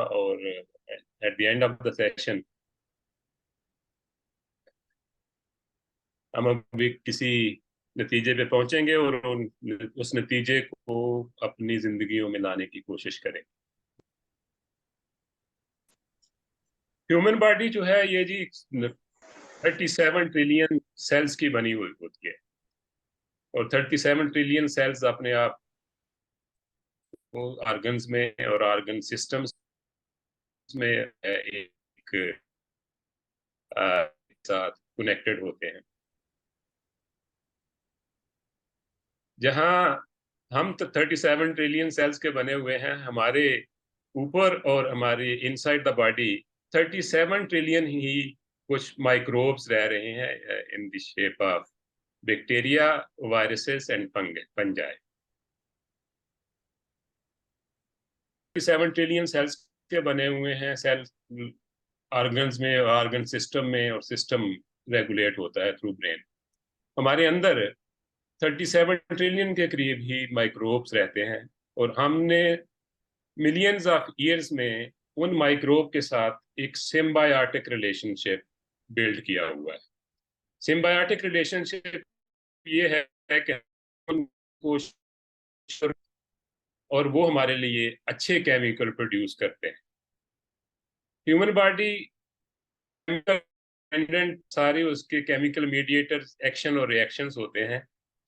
और at the end of the session हम अभी किसी नतीजे पे पहुंचेंगे और उस नतीजे को अपनी जिंदगियों में लाने की कोशिश करें। ह्यूमन बॉडी जो है ये जी 37 ट्रिलियन सेल्स की बनी हुई होती है, और 37 ट्रिलियन सेल्स अपने आप को ऑर्गन्स में और ऑर्गन सिस्टम्स में एक साथ कनेक्टेड होते हैं। जहां हम तो 37 ट्रिलियन सेल्स के बने हुए हैं, हमारे ऊपर और हमारे इनसाइड द बॉडी 37 ट्रिलियन ही कुछ माइक्रोब्स रह रहे हैं in the shape of bacteria, viruses and fungi. 37 trillion cells के बने हुए हैं। सेल ऑर्गन्स में, ऑर्गन सिस्टम में, और सिस्टम रेगुलेट होता है थ्रू ब्रेन। हमारे अंदर 37 ट्रिलियन के करीब ही माइक्रोब्स रहते हैं, और हमने मिलियंस ऑफ ईयर्स में उन माइक्रोब के साथ एक सिम्बायोटिक रिलेशनशिप बिल्ड किया हुआ है। सिम्बायोटिक रिलेशनशिप ये है कि उनको, और वो हमारे लिए अच्छे केमिकल प्रोड्यूस करते हैं। ह्यूमन बॉडी डिपेंडेंट सारे उसके केमिकल मीडिएटर्स, एक्शन और रिएक्शंस होते हैं।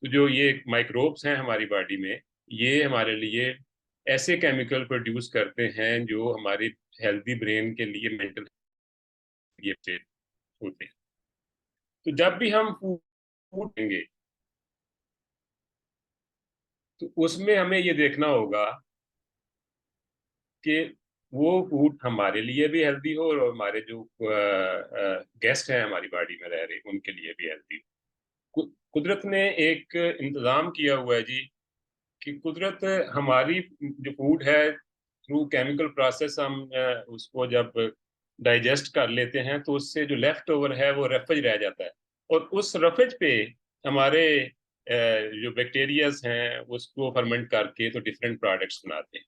तो जो ये माइक्रोब्स हैं हमारी बॉडी में, ये हमारे लिए ऐसे केमिकल प्रोड्यूस करते हैं जो हमारी हेल्दी ब्रेन के लिए, मेंटल ये होते हैं। तो जब भी हम फूड लेंगे तो उसमें हमें ये देखना होगा कि वो फूड हमारे लिए भी हेल्दी हो, और हमारे जो गेस्ट हैं हमारी बॉडी में रह रहे उनके लिए भी हेल्दी हो। कुदरत ने एक इंतजाम किया हुआ है जी, कि कुदरत हमारी जो फूड है थ्रू केमिकल प्रोसेस हम उसको जब डाइजेस्ट कर लेते हैं तो उससे जो लेफ्ट ओवर है वो रफेज रह जाता है, और उस रफेज पे हमारे जो बैक्टीरियाज हैं उसको फर्मेंट करके तो डिफरेंट प्रोडक्ट्स बनाते हैं।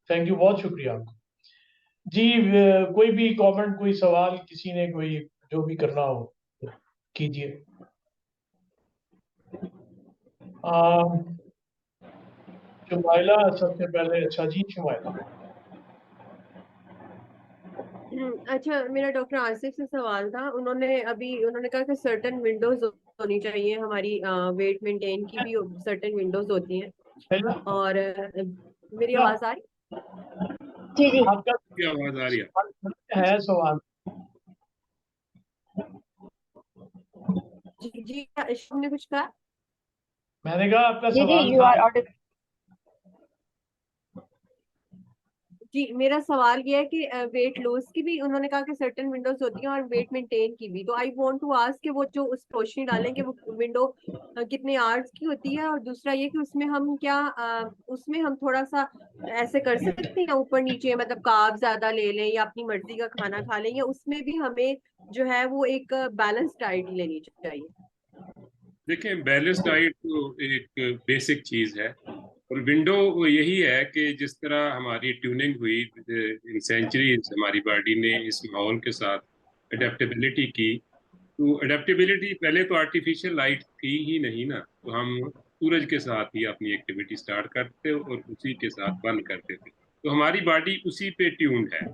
थैंक यू, बहुत शुक्रिया आपका जी। कोई भी कमेंट, कोई सवाल, किसी ने कोई जो भी करना हो तो कीजिए। शुमाइला सबसे पहले। अच्छा जी, शुमाइला। अच्छा, मेरा डॉक्टर आसिफ से सवाल था। उन्होंने कहा कि सर्टन विंडोज होनी चाहिए हमारी वेट मेंटेन की भी सर्टन विंडोज होती हैं। और मेरी क्या आवाज आ रही? जी जी। आपका क्या आवाज आ रही है? सवाल है? सवाल जी जी, ने कुछ कहा? मैंने कहा आपका जी जी, सवाल यू था। Are Audible. जी, मेरा सवाल ये है कि वेट लॉस की भी उन्होंने कहा कि सर्टेन विंडोज होती हैं और वेट मेंटेन की भी। तो आई वांट टू आस्क कि वो जो उस रोशनी डालेंगे वो विंडो कितने आवर्स की होती है, और दूसरा ये कि उसमें हम क्या उसमें हम थोड़ा सा ऐसे कर सकते हैं ऊपर नीचे, मतलब कार्ब ज्यादा ले लें या अपनी मर्जी का खाना खा लें, या उसमें भी हमें जो है वो एक बैलेंस डाइट लेनी चाहिए? देखिए, बैलेंस डाइट तो एक बेसिक चीज है, और विंडो यही है कि जिस तरह हमारी ट्यूनिंग हुई इन सेंचुरीज, हमारी बॉडी ने इस माहौल के साथ अडेप्टेबिलिटी की। तो अडेप्टेबिलिटी, पहले तो आर्टिफिशियल लाइट थी ही नहीं ना, तो हम सूरज के साथ ही अपनी एक्टिविटी स्टार्ट करते और उसी के साथ बंद करते थे, तो हमारी बॉडी उसी पे ट्यून्ड है।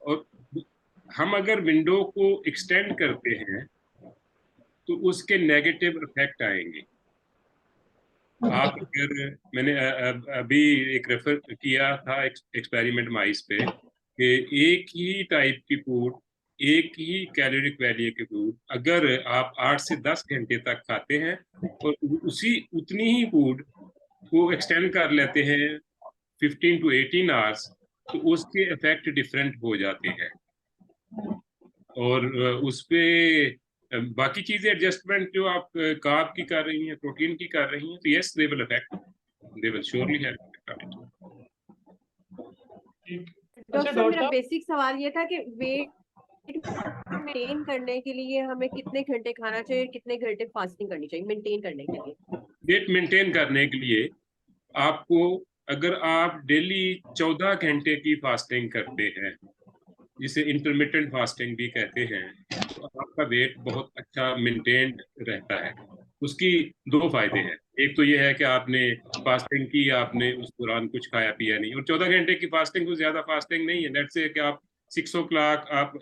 और हम अगर विंडो को एक्सटेंड करते हैं तो उसके नेगेटिव इफेक्ट आएंगे। आप अगर मैंने अभी एक रेफर किया था एक्सपेरिमेंट माइस पे, कि एक ही टाइप की फूड, एक ही कैलोरिक वैल्यू के फूड अगर आप 8 से 10 घंटे तक खाते हैं और उसी उतनी ही फूड को एक्सटेंड कर लेते हैं 15 to 18 आवर्स, तो उसके इफेक्ट डिफरेंट हो जाते हैं। और उस पे बाकी चीजें एडजस्टमेंट जो आप कार्ब की कर रही हैं, प्रोटीन की कर रही हैं, तो yes they will affect, they will surely have effect. ठीक। अच्छा डॉक्टर साहब, डॉक्टर मेरा साहब, बेसिक सवाल ये था कि वेट मेंटेन करने के लिए हमें कितने घंटे खाना चाहिए, कितने घंटे फास्टिंग करनी चाहिए मेंटेन करने के लिए? वेट मेंटेन करने के लिए आपको, अगर आप डेली 14 घंटे की फास्टिंग करते हैं, जिसे इंटरमिटेंट फास्टिंग भी कहते हैं, तो आपका वेट बहुत अच्छा मेंटेन्ड रहता है। उसकी दो फायदे हैं। एक तो ये है कि आपने फास्टिंग की, आपने उस दौरान कुछ खाया पिया नहीं, और 14 घंटे की फास्टिंग कोई ज्यादा फास्टिंग नहीं है। लेट्स से कि आप 6 o'clock, आप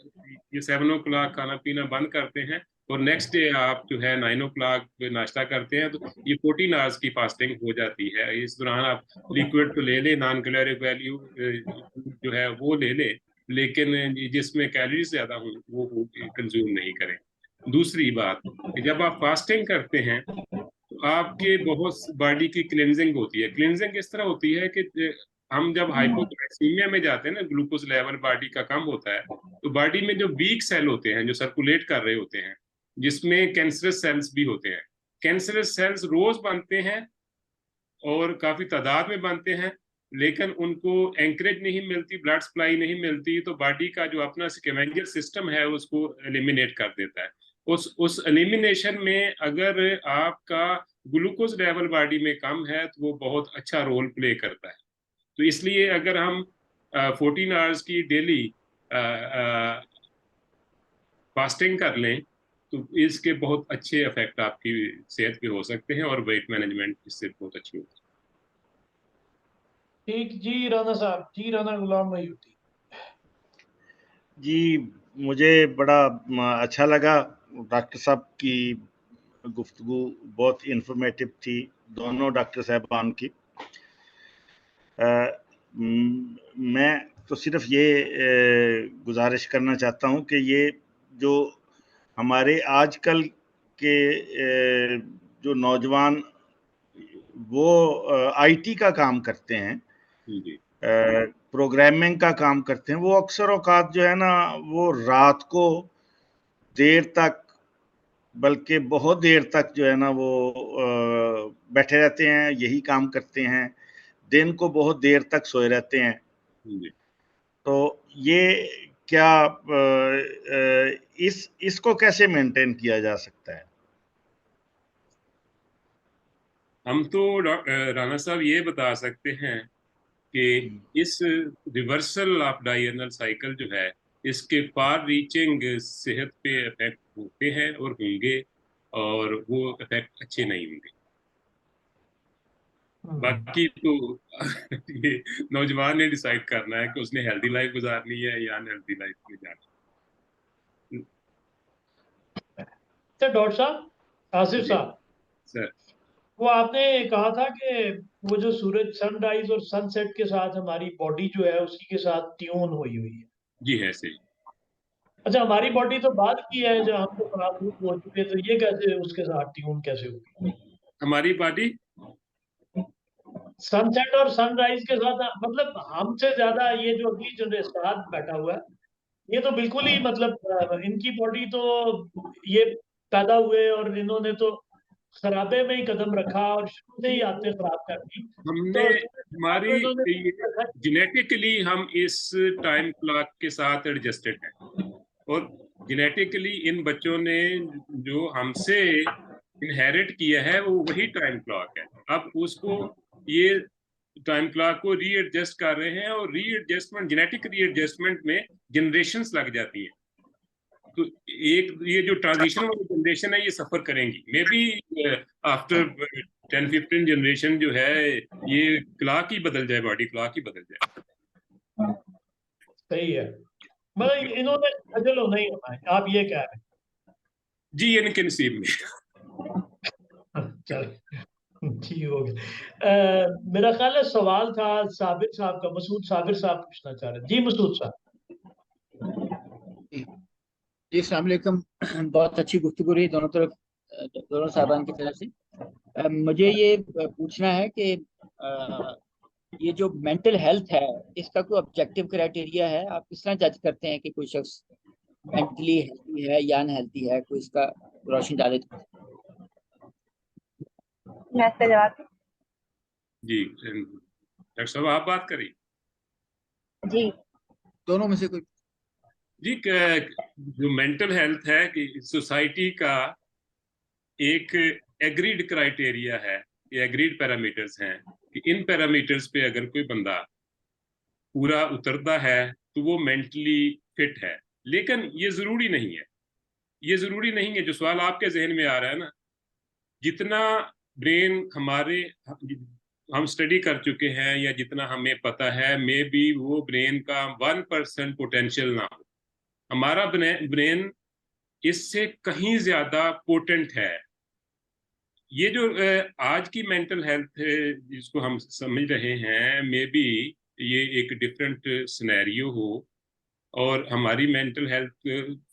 ये 7 o'clock खाना पीना बंद करते हैं और नेक्स्ट डे आप जो है 9 o'clock पे नाश्ता करते हैं, तो ये 14 आवर्स की फास्टिंग हो जाती है। इस दौरान आप लिक्विड तो ले लें, नॉन कैलोरिक वैल्यू जो है वो ले लें, लेकिन जिसमें कैलोरीज ज्यादा हो वो कंज्यूम नहीं करें। दूसरी बात कि जब आप फास्टिंग करते हैं तो आपके बहुत बॉडी की क्लिनजिंग होती है। क्लिनजिंग इस तरह होती है कि हम जब हाइपोग्लाइसीमिया में जाते हैं ना, ग्लूकोज लेवल बॉडी का कम होता है, तो बॉडी में जो वीक सेल होते हैं जो सर्कुलेट कर रहे होते हैं, जिसमें कैंसरस सेल्स भी होते हैं, कैंसरस सेल्स रोज बनते हैं और काफी तादाद में बनते हैं, लेकिन उनको एंकरेज नहीं मिलती, ब्लड सप्लाई नहीं मिलती, तो बॉडी का जो अपना स्कैवेंजर सिस्टम है उसको एलिमिनेट कर देता है। उस एलिमिनेशन में अगर आपका ग्लूकोज लेवल बॉडी में कम है तो वो बहुत अच्छा रोल प्ले करता है। तो इसलिए अगर हम 14 आवर्स की डेली फास्टिंग कर लें तो इसके बहुत अच्छे इफेक्ट आपकी सेहत पे हो सकते हैं, और वेट मैनेजमेंट इससे बहुत अच्छी होती है। ठीक जी। राना साहब जी, राना गुलाम मयूती। जी, मुझे बड़ा अच्छा लगा डॉक्टर साहब की गुफ्तगू, बहुत इन्फॉर्मेटिव थी दोनों डॉक्टर साहबान की। मैं तो सिर्फ ये गुजारिश करना चाहता हूँ कि ये जो हमारे आजकल के जो नौजवान वो आईटी का काम करते हैं, जी प्रोग्रामिंग का काम करते हैं, वो अक्सर औकात जो है ना वो रात को देर तक, बल्कि बहुत देर तक जो है ना वो बैठे रहते हैं, यही काम करते हैं, दिन को बहुत देर तक सोए रहते हैं। जी। तो ये क्या इसको कैसे मेंटेन किया जा सकता है? हम तो राणा साहब ये बता सकते हैं कि इस रिवर्सल ऑफ डायरनल साइकिल जो है, इसके फार रीचिंग सेहत पे इफेक्ट होते हैं और होंगे, और वो इफेक्ट अच्छे नहीं होंगे। बाकी तो ये नौजवान ने डिसाइड करना है कि उसने हेल्दी लाइफ गुजारनी है या अनहेल्दी लाइफ में जाना तो डॉक्टर साहब, आसिफ है। जी साहब, सर। वो आपने कहा था कि वो जो सूरज सनराइज और सनसेट के साथ हमारी बॉडी जो है उसी के साथ ट्यून हुई हुई है। जी है सही। अच्छा, हमारी बॉडी तो बाद की है, जब हम तो पराभूत हो चुके, तो ये कैसे उसके साथ ट्यून कैसे होगी? हमारी बॉडी सनसेट और सनराइज के साथ, मतलब हमसे ज्यादा ये जो अगली जनरेशन साथ बैठा हुआ है, ये तो बिल्कुल ही मतलब इनकी बॉडी तो, ये पैदा हुए और इन्होंने तो खराबे में ही कदम रखा और शुरू से ही आते खराब कर दी। हमने तो हमारी इन्होंने रखा। जेनेटिकली हम इस टाइम क्लॉक के साथ एडजस्टेड हैं, और जेनेटिकली इन बच्चों ने जो हमसे इनहेरिट किया है वो वही टाइम क्लॉक है। अब उसको ये टाइम क्लॉक को रीएडजस्ट कर रहे हैं, और रीएडजस्टमेंट, जेनेटिक रीएडजस्टमेंट में जनरेशंस लग जाती हैं। तो एक ये जो ट्रांजिशन वाली जनरेशन है ये सफर करेंगी, मे बी आफ्टर 10-15 जनरेशन जो है ये क्लॉक ही बदल जाए, बॉडी क्लॉक ही बदल जाए। सही है, मतलब इन्होंने खजल होना ही होना है, आप ये कह रहे जी इनके नसीब में। हैं। चल ठीक हो गया। मेरा ख्याल है सवाल था साबिर साहब का, मसूद साबिर साहब पूछना चाह रहे हैं। जी मसूद साहब। जी जी, अस्सलाम वालेकुम। बहुत अच्छी गुफ्तगू रही दोनों तरफ, दोनों साहबान की तरफ से। मुझे ये पूछना है कि ये जो मेंटल हेल्थ है, इसका कोई ऑब्जेक्टिव क्राइटेरिया है? आप किस तरह जज करते हैं कि कोई शख्स मेंटली हेल्थी है या अनहेल्थी है? कोई इसका रोशनी डाले तो। मैं इसका जवाब दूं? जी डॉक्टर साहब आप बात करिए। जी दोनों में से कोई। जी जो मेंटल हेल्थ है कि सोसाइटी का एक एग्रीड क्राइटेरिया है, ये एग्रीड पैरामीटर्स हैं कि इन पैरामीटर्स पे अगर कोई बंदा पूरा उतरता है तो वो मेंटली फिट है। लेकिन ये जरूरी नहीं है, ये जरूरी नहीं है। जो सवाल आपके जहन में आ रहा है ना, जितना ब्रेन हमारे, हम स्टडी कर चुके हैं या जितना हमें पता है, मे बी वो ब्रेन का 1% पोटेंशियल ना हो। हमारा ब्रेन इससे कहीं ज्यादा पोटेंट है। ये जो आज की मेंटल हेल्थ जिसको हम समझ रहे हैं, मे बी ये एक डिफरेंट सिनेरियो हो, और हमारी मेंटल हेल्थ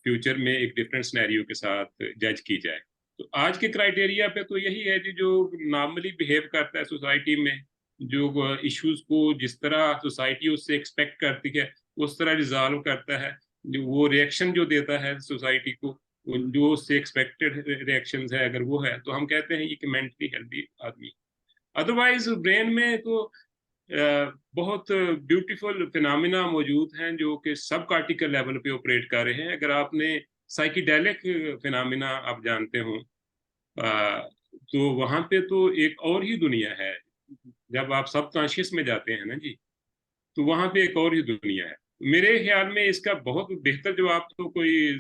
फ्यूचर में एक डिफरेंट सिनेरियो के साथ जज की जाए। तो आज के क्राइटेरिया पे तो यही है कि जो नॉर्मली बिहेव करता है सोसाइटी में, जो इश्यूज को जिस तरह सोसाइटी उससे एक्सपेक्ट करती है उस तरह रिजॉल्व करता है, जो वो रिएक्शन जो देता है सोसाइटी को, जो उससे एक्सपेक्टेड रिएक्शंस है, अगर वो है तो हम कहते हैं ये कि मेंटली हेल्दी आदमी। अदरवाइज ब्रेन में तो बहुत ब्यूटीफुल फिनोमिना मौजूद हैं जो कि सब कार्टिकल लेवल पे ऑपरेट कर रहे हैं। अगर आपने साइकिडेलिक फिनोमिना आप जानते हो, तो वहां पे तो एक और ही दुनिया है। जब आप सब कॉन्शियस में जाते हैं ना जी, तो वहां पे एक और ही दुनिया है। मेरे ख्याल में इसका बहुत बेहतर जवाब तो कोई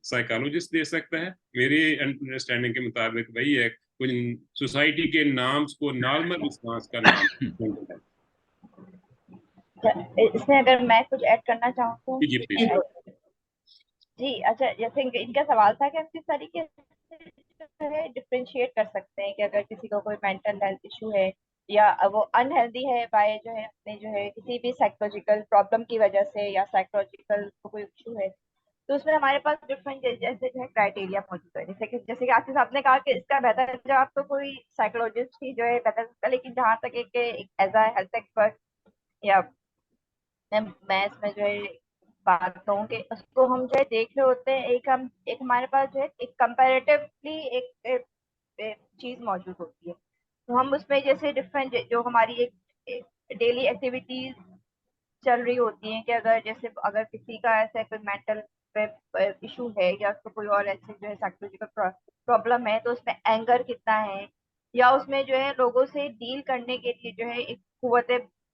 साइकोलॉजिस्ट दे सकता है। मेरे अंडरस्टैंडिंग के मुताबिक वही है, कुछ सोसाइटी के नाम्स को नॉर्मल रिस्पांस का नाम है। इसमें अगर मैं कुछ ऐड करना चाहूँ तो जी प्लीज। जी अच्छा, जैसे इनका सवाल था कि हम किस तरीके से जो है डिफरेंशिएट कर सकते हैं कि अगर किसी को कोई मेंटल हेल्थ इशू है या वो अनहेल्दी है बाय जो है अपने जो है किसी भी साइकोलॉजिकल प्रॉब्लम की वजह से, या साइकोलॉजिकल कोई इशू है, तो उसमें हमारे पास डिफरेंट जैसे जो है क्राइटेरिया मौजूद है। जैसे कि आसिफ साहब ने कहा कि इसका बेहतर जवाब तो कोई साइकोलॉजिस्ट ही जो है बता सकता है, लेकिन जहाँ तक एक एज अ हेल्थ एक्सपर्ट या मैं इसमें जो है बात कहूँ कि उसको हम जो है देख रहे होते हैं, एक हमारे पास जो है एक कंपैरेटिवली एक चीज मौजूद होती है। तो हम उसमें जैसे डिफरेंट जो हमारी एक डेली एक्टिविटीज चल रही होती हैं कि अगर किसी का ऐसा कोई मेंटल इशू है या उसको कोई और ऐसे जो है साइकोलॉजिकल प्रॉब्लम है, तो उसमें एंगर कितना है, या उसमें जो है लोगों से डील करने के लिए जो है एक कुव्वत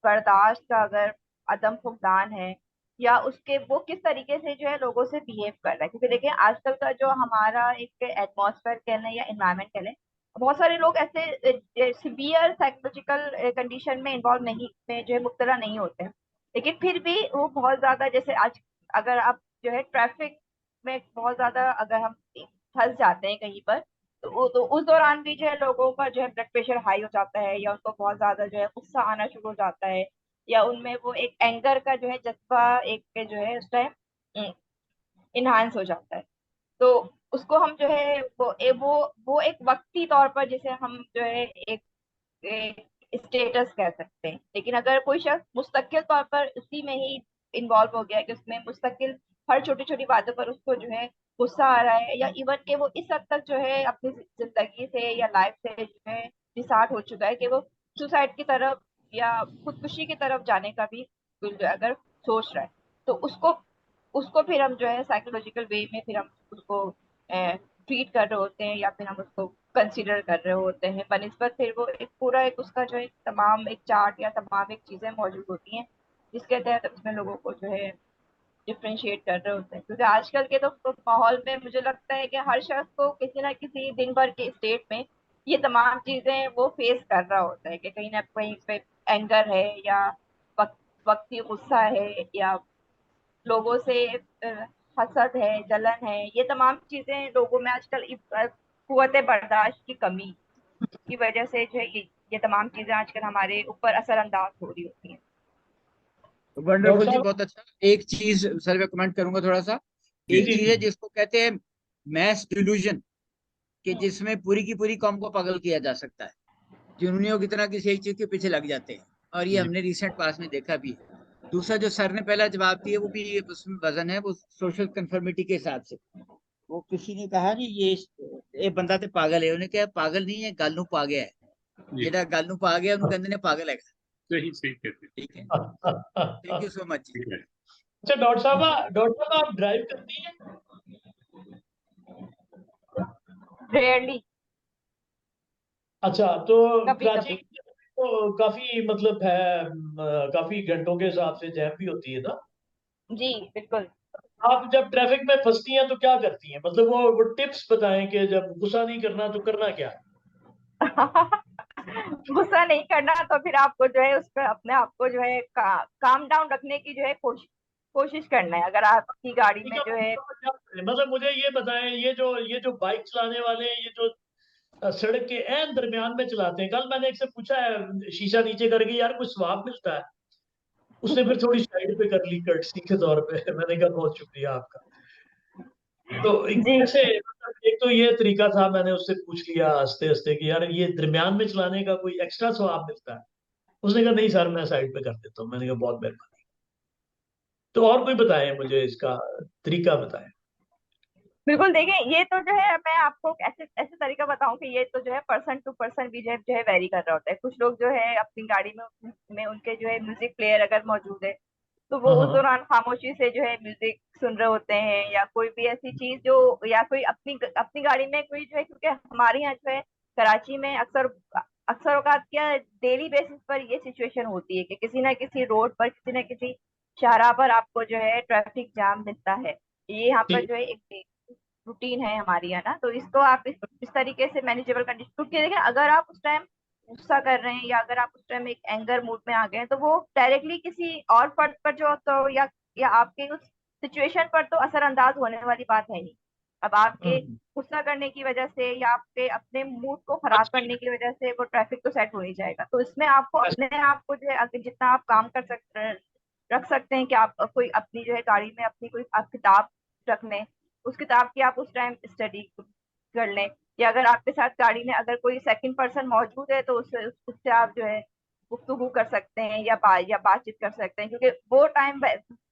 बर्दाश्त का अगर अदम फुकदान है, या उसके वो किस तरीके से जो है लोगों से बिहेव कर रहा है। क्योंकि देखिए आजकल का जो हमारा एक एटमॉस्फेयर कह लें या इन्वायरमेंट कह लें, बहुत सारे लोग ऐसे सिवियर साइकोलॉजिकल कंडीशन में इन्वॉल्व नहीं, में जो है मुब्तला नहीं होते हैं, लेकिन फिर भी वो बहुत ज्यादा, जैसे आज अगर आप जो है ट्रैफिक में बहुत ज्यादा अगर हम फंस जाते हैं कहीं पर, तो उस दौरान भी जो है लोगों का जो है ब्लड प्रेशर हाई हो जाता है, या उनको बहुत ज्यादा जो है गुस्सा आना शुरू हो जाता है, या उनमें वो एक एंगर का जो है जज्बा एक जो है उस टाइम इनहांस हो जाता है। तो उसको हम जो है वो एक वक्ती तौर पर जैसे हम जो है एक स्टेटस कह सकते हैं। लेकिन अगर कोई शख्स मुस्तकिल तौर पर उसी में ही इन्वॉल्व हो गया कि उसमें मुस्तकिल हर छोटी छोटी बातों पर उसको जो है गुस्सा आ रहा है, या इवन के वो इस हद तक जो है अपनी जिंदगी से या लाइफ से जो है डिसार्ट हो चुका है कि वो सुसाइड की तरफ या खुदकुशी की तरफ जाने का भी जो है अगर सोच रहा है, तो उसको उसको फिर हम जो है साइकोलॉजिकल वे में फिर हम उसको ट्रीट कर रहे होते हैं, या फिर हम उसको कंसीडर कर रहे होते हैं बनिस्बत फिर वो एक पूरा एक उसका जो है तमाम एक चार्ट या तमाम एक चीजें मौजूद होती हैं जिसके तहत उसमें लोगों को जो है डिफ्रेंशिएट कर रहे होते हैं। क्योंकि आजकल के तो माहौल में मुझे लगता है कि हर शख्स को किसी ना किसी दिन भर के स्टेट में ये तमाम चीजें वो फेस कर रहा होता है कि कहीं ना कहीं पे एंगर है, या वक्ती गुस्सा है, या लोगों से हसद है, जलन है, ये तमाम चीजें लोगों में आजकल कुव्वत बर्दाश्त की कमी की वजह से जो है ये तमाम चीजें आजकल हमारे ऊपर असरअंदाज हो रही होती हैं। वंडरफुल जी, साहब, बहुत अच्छा। एक चीज सर मैं कमेंट करूंगा थोड़ा सा। जी एक जी चीज जी है जिसको कहते हैं मैस डिल्यूजन, कि जिसमें पूरी की पूरी कौम को पागल किया जा सकता है, जुनूनियों की तरह किसी एक चीज के पीछे लग जाते हैं, और ये जी हमने रिसेंट पास में देखा भी है। दूसरा जो सर ने पहला जवाब दिया वो भी उसमें वजन है, वो सोशल कंफर्मिटी के हिसाब से। वो किसी ने कहा नहीं ये बंदा तो पागल है, उन्हें कहा पागल नहीं है, गालू पा गया है, जी जेड़ा गालू पा गया उन्हें कहते ने पागल है। सही सही कहते हैं। ठीक है, थैंक यू अच्छा सो मच जी। ठीक है। डॉक्टर साहब आप ड्राइव करती हैं? रेयरली, अच्छा, तो कभी कराची कभी। तो काफी मतलब है, काफी घंटों के हिसाब से जैम भी होती है ना। जी बिल्कुल। आप जब ट्रैफिक में फंसती हैं तो क्या करती हैं, मतलब वो टिप्स बताएं कि जब गुस्सा नहीं करना तो करना क्या है। गुस्सा नहीं करना तो फिर आपको जो है उस पर अपने आप को जो है काम डाउन रखने की जो है कोशिश करना है। अगर आपकी गाड़ी में जो है मतलब मुझे ये बताएं, ये जो बाइक चलाने वाले हैं, ये जो सड़क के एन दरमियान में चलाते हैं, कल मैंने एक से पूछा है शीशा नीचे करके, यार कुछ स्वाब मिलता है? उसने फिर थोड़ी साइड पे कर ली कर्टसी के तौर पे। मैंने कहा बहुत शुक्रिया आपका। तो जी कैसे, मतलब एक तो ये तरीका था, मैंने उससे पूछ लिया हंसते हंसते कि यार ये दरमियान में चलाने का कोई एक्स्ट्रा स्वाब मिलता है? उसने कहा नहीं सर, मैं साइड पे कर देता हूँ। मैंने कहा बहुत मेहरबानी। तो और कोई बताएं मुझे, इसका तरीका बताएं। बिल्कुल। देखिए ये तो जो है मैं आपको ऐसे ऐसे तरीका बताऊं कि ये तो जो है पर्सन टू पर्सन भी जो है वेरी कर रहा होता है। कुछ लोग जो है अपनी गाड़ी में उनके जो है म्यूजिक प्लेयर अगर मौजूद है, तो वो हाँ उस हाँ। दौरान खामोशी से जो है म्यूजिक सुन रहे होते हैं, या कोई भी ऐसी चीज जो, या कोई अपनी अपनी गाड़ी में कोई जो है, क्योंकि हमारे यहाँ जो है कराची में अक्सर अक्सर औकात क्या डेली बेसिस पर ये सिचुएशन होती है कि किसी ना किसी रोड पर, किसी ना किसी शाहराह पर आपको जो है ट्रैफिक जाम मिलता है। ये यहाँ पर ठीक। जो है एक रूटीन है हमारी, है ना। तो इसको आप इस तरीके से मैनेजेबल कंडीशन, क्योंकि देखिए अगर आप उस टाइम गुस्सा कर रहे हैं, या अगर आप उस टाइम एक एंगर मूड में आ गए हैं, तो वो डायरेक्टली किसी और फर्द पर जो तो या आपके उस सिचुएशन पर तो असरअंदाज होने वाली बात है नहीं। अब आपके गुस्सा करने की वजह से या आपके अपने मूड को खराब अच्छा, करने की वजह से वो ट्रैफिक तो सेट हो ही जाएगा। तो इसमें आपको अपने आप को जो है जितना आप काम कर सकते रख सकते हैं कि आप कोई अपनी जो है गाड़ी में अपनी कोई आप किताब रख लें, उस किताब की आप उस टाइम स्टडी कर लें, या अगर आपके साथ गाड़ी में अगर कोई सेकंड पर्सन मौजूद है तो उससे आप जो है गुफ्तगू कर सकते हैं, या बातचीत कर सकते हैं। क्योंकि वो टाइम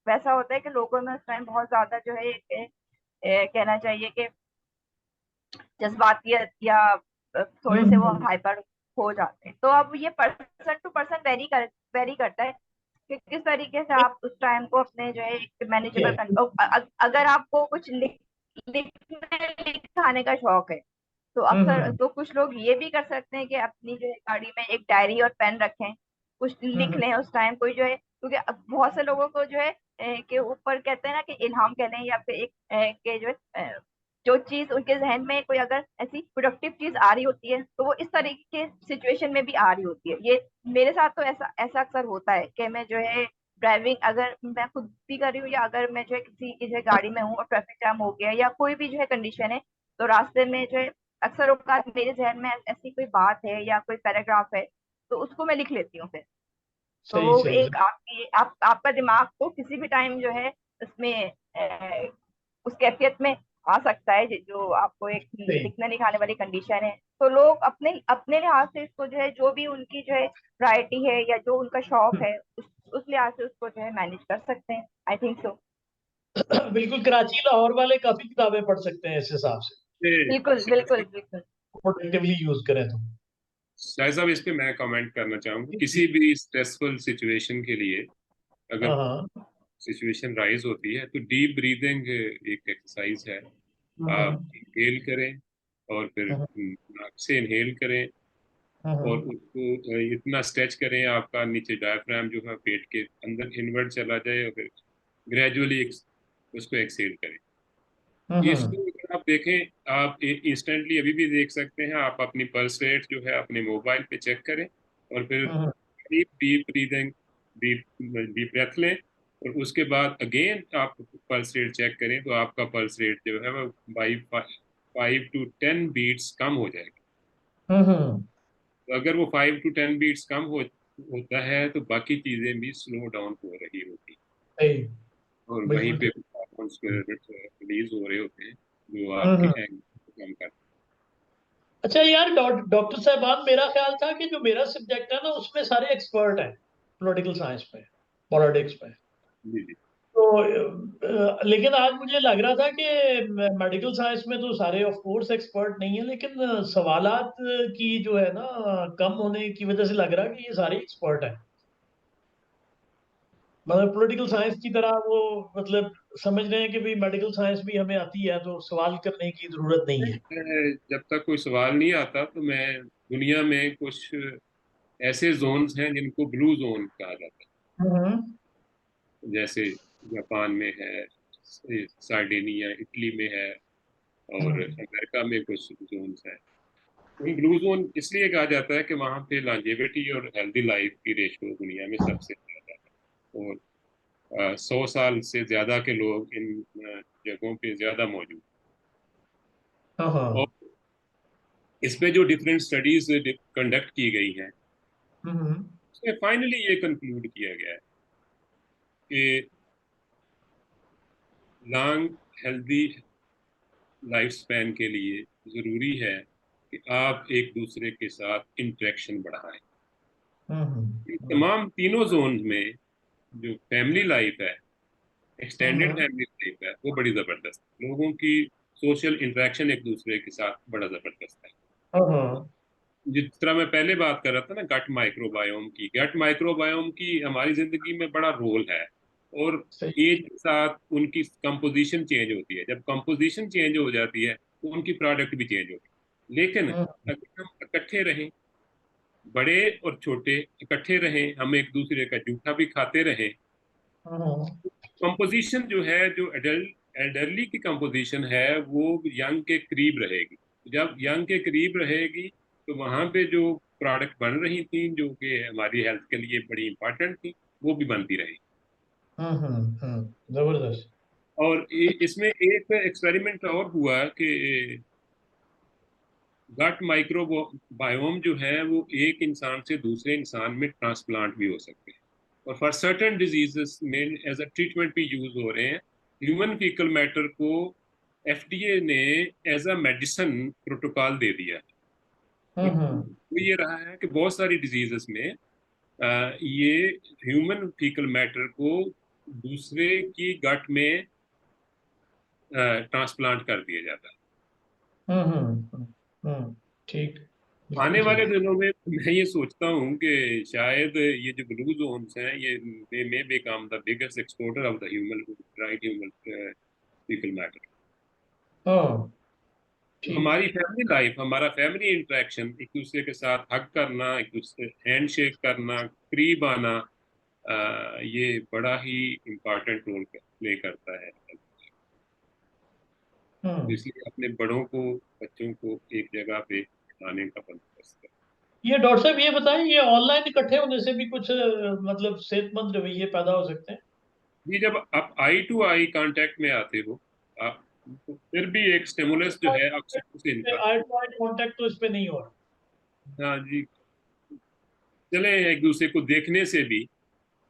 वैसा होता है कि लोगों में उस टाइम बहुत ज्यादा जो है कहना चाहिए कि जज्बातियत, या थोड़े से वो हाइपर हो जाते हैं। तो अब ये पर्सन टू पर्सन वेरी करता है कि किस तरीके से आप उस टाइम को अपने जो है मैनेजेबल। अगर आपको कुछ लिखाने का शौक है, तो अक्सर तो कुछ लोग ये भी कर सकते हैं कि अपनी जो है गाड़ी में एक डायरी और पेन रखें, कुछ लिख लें उस टाइम, कोई जो है, क्योंकि बहुत से लोगों को जो है के ऊपर कहते हैं ना कि इल्हाम कह लें, या फिर एक के जो है जो चीज उनके जहन में कोई अगर ऐसी प्रोडक्टिव चीज आ रही होती है तो वो इस तरीके के सिचुएशन में भी आ रही होती है। ये मेरे साथ तो ऐसा ऐसा अक्सर होता है कि मैं जो है ड्राइविंग अगर मैं खुद भी कर रही हूँ, या अगर मैं जो है किसी की जो है गाड़ी में हूँ और ट्रैफिक जाम हो गया या कोई भी जो है कंडीशन है, तो रास्ते में जो है अक्सर औकात मेरे जहन में ऐसी कोई बात है या कोई पैराग्राफ है, तो उसको मैं लिख लेती हूँ फिर। तो सही वो सही। एक आपकी आपका दिमाग को किसी भी टाइम जो है उसमें उस कैफियत में आ सकता है जो आपको एक सही। लिखने लिखाने वाली कंडीशन है। तो लोग अपने अपने लिहाज से इसको जो है, जो भी उनकी जो है वैरायटी है या जो उनका शौक है, उस लिहाज से उसको जो है मैनेज कर सकते हैं। I think so. बिल्कुल, कराची लाहौर वाले काफी किताबें पढ़ सकते हैं इस हिसाब से, बिल्कुल बिल्कुल बिल्कुल। प्रोडक्टिवली यूज करें तो। शायद साहब इस पे मैं कमेंट करना चाहूंगा। किसी भी स्ट्रेसफुल सिचुएशन के लिए अगर हाँ हाँ। सिचुएशन राइज होती है तो डीप ब्रीदिंग एक एक्सरसाइज है। आप हाँ इनहेल करें और फिर हाँ नाक से इनहेल करें हाँ और उसको इतना स्ट्रेच करें आपका नीचे डायफ्राम जो है पेट के अंदर इनवर्ट चला जाए और फिर ग्रेजुअली उसको एक्सेल करें। इसको हाँ अगर आप देखें, आप इंस्टेंटली अभी भी देख सकते हैं। आप अपनी पल्स रेट जो है अपने मोबाइल पे चेक करें और फिर हाँ deep deep breathing, deep deep breath लें और उसके बाद अगेन आप पल्स रेट चेक करें तो आपका पल्स रेट जो है वो बाई 5 to 10 बीट्स कम हो जाएगा। हाँ। तो अगर वो 5 to 10 बीट्स कम होता है तो बाकी चीजें भी स्लो डाउन हो रही होती सही। और वहीं बिल्कुल पे सही। हार्मोन्स रिलीज हो रहे होते हैं जो आपकी हाँ। एंग्जाइटी को कम करते अच्छा यार, डॉक्टर साहबान, मेरा ख्याल था कि जो मेरा सब्जेक्ट है ना उसमें सारे एक्सपर्ट हैं, पॉलिटिकल साइंस में, पॉलिटिक्स में। हैं। जी जी। तो लेकिन आज मुझे लग रहा था कि मेडिकल साइंस में तो सारे ऑफ कोर्स एक्सपर्ट नहीं है, लेकिन सवालात की जो है ना कम होने की वजह से लग रहा है कि ये सारे एक्सपर्ट हैं। मतलब पॉलिटिकल साइंस की तरह वो, मतलब समझ रहे हैं कि भाई मेडिकल साइंस भी हमें आती है तो सवाल करने की जरूरत नहीं है। जब तक कोई सवाल नहीं आता तो मैं दुनिया में कुछ ऐसे जोन्स हैं जिनको ब्लू जोन कहा जाता हम्म है। जैसे जापान में है, सार्डिनिया इटली में है और हम्म अमेरिका में कुछ जोन्स हैं। उन ब्लू जोन इसलिए कहा जाता है कि वहाँ पे लॉन्जेविटी और हेल्दी लाइफ की रेशो दुनिया में सबसे ज्यादा है और 100 साल से ज्यादा के लोग इन जगहों पे ज्यादा मौजूद। हाँ और हाँ। इसमें जो डिफरेंट स्टडीज कंडक्ट की गई हैं हम्म उसमें फाइनली ये कंक्लूड किया गया है कि लॉन्ग हेल्दी लाइफ स्पैन के लिए जरूरी है कि आप एक दूसरे के साथ इंटरेक्शन बढ़ाएं। इन हम्म तमाम तीनों जोन में जो फैमिली लाइफ है, एक्सटेंडेड हम्म फैमिली लाइफ है, वो बड़ी जबरदस्त है। लोगों की सोशल इंटरेक्शन एक दूसरे के साथ बड़ा जबरदस्त है। हाँ। जिस तरह मैं पहले बात कर रहा था ना गट माइक्रोबायोम की हमारी जिंदगी में बड़ा रोल है और सही। एज के साथ उनकी कंपोजिशन चेंज होती है। जब कंपोजिशन चेंज हो जाती है तो उनकी प्रोडक्ट भी चेंज होती है। लेकिन हम्म अगर हम इकट्ठे रहें, बड़े और छोटे इकट्ठे रहें, हम एक दूसरे का जूठा भी खाते रहें, हम्म कंपोजिशन जो है, जो एल्डरली की कंपोजिशन है वो यंग के करीब रहेगी। जब यंग के करीब रहेगी तो वहां पे जो प्रोडक्ट बन रही थी जो कि हमारी हेल्थ के लिए बड़ी इंपॉर्टेंट थी वो भी बनती रही। जबरदस्त। और इसमें एक एक्सपेरिमेंट और हुआ कि गट माइक्रोबायोम जो है वो एक इंसान से दूसरे इंसान में ट्रांसप्लांट भी हो सकते हैं और फॉर सर्टेन डिजीजेस में एज अ ट्रीटमेंट भी यूज हो रहे हैं। ह्यूमन फीकल मैटर को एफडीए ने एज अ मेडिसिन प्रोटोकॉल दे दिया है। और हम्म वो ये रहा है कि बहुत सारी डिजीजेस में ये ह्यूमन फीकल मैटर को दूसरे की गट में ट्रांसप्लांट कर दिया जाता है। ठीक। आने बिल्कुल वाले सही। दिनों में मैं ये सोचता हूँ कि शायद ये जो ब्लू जोन्स हैं ये may become the biggest exporter of the human right human people matter. हाँ ठीक। हमारी फैमिली लाइफ, हमारा फैमिली इंटरेक्शन, एक दूसरे के साथ हग करना, एक दूसरे हैंड शेक करना, करीब आना, ये बड़ा ही इम्पोर्टेंट रोल प्ले करता है। इसलिए अपने बड़ों को, बच्चों को एक जगह पे आने का बंदोबस्त करें। ये डॉक्टर साहब ये बताएं, ये ऑनलाइन इकट्ठे होने से भी कुछ मतलब सेहतमंद रवैये पैदा हो सकते हैं? ये जब आप आई टू आई कांटेक्ट में आते हो, आप तो फिर भी एक स्टिमुलस जो है ऑक्सीटोसिन का, आई टू आई कांटेक्ट तो इस पे नहीं हो रहा। हाँ जी, चले एक दूसरे को देखने से भी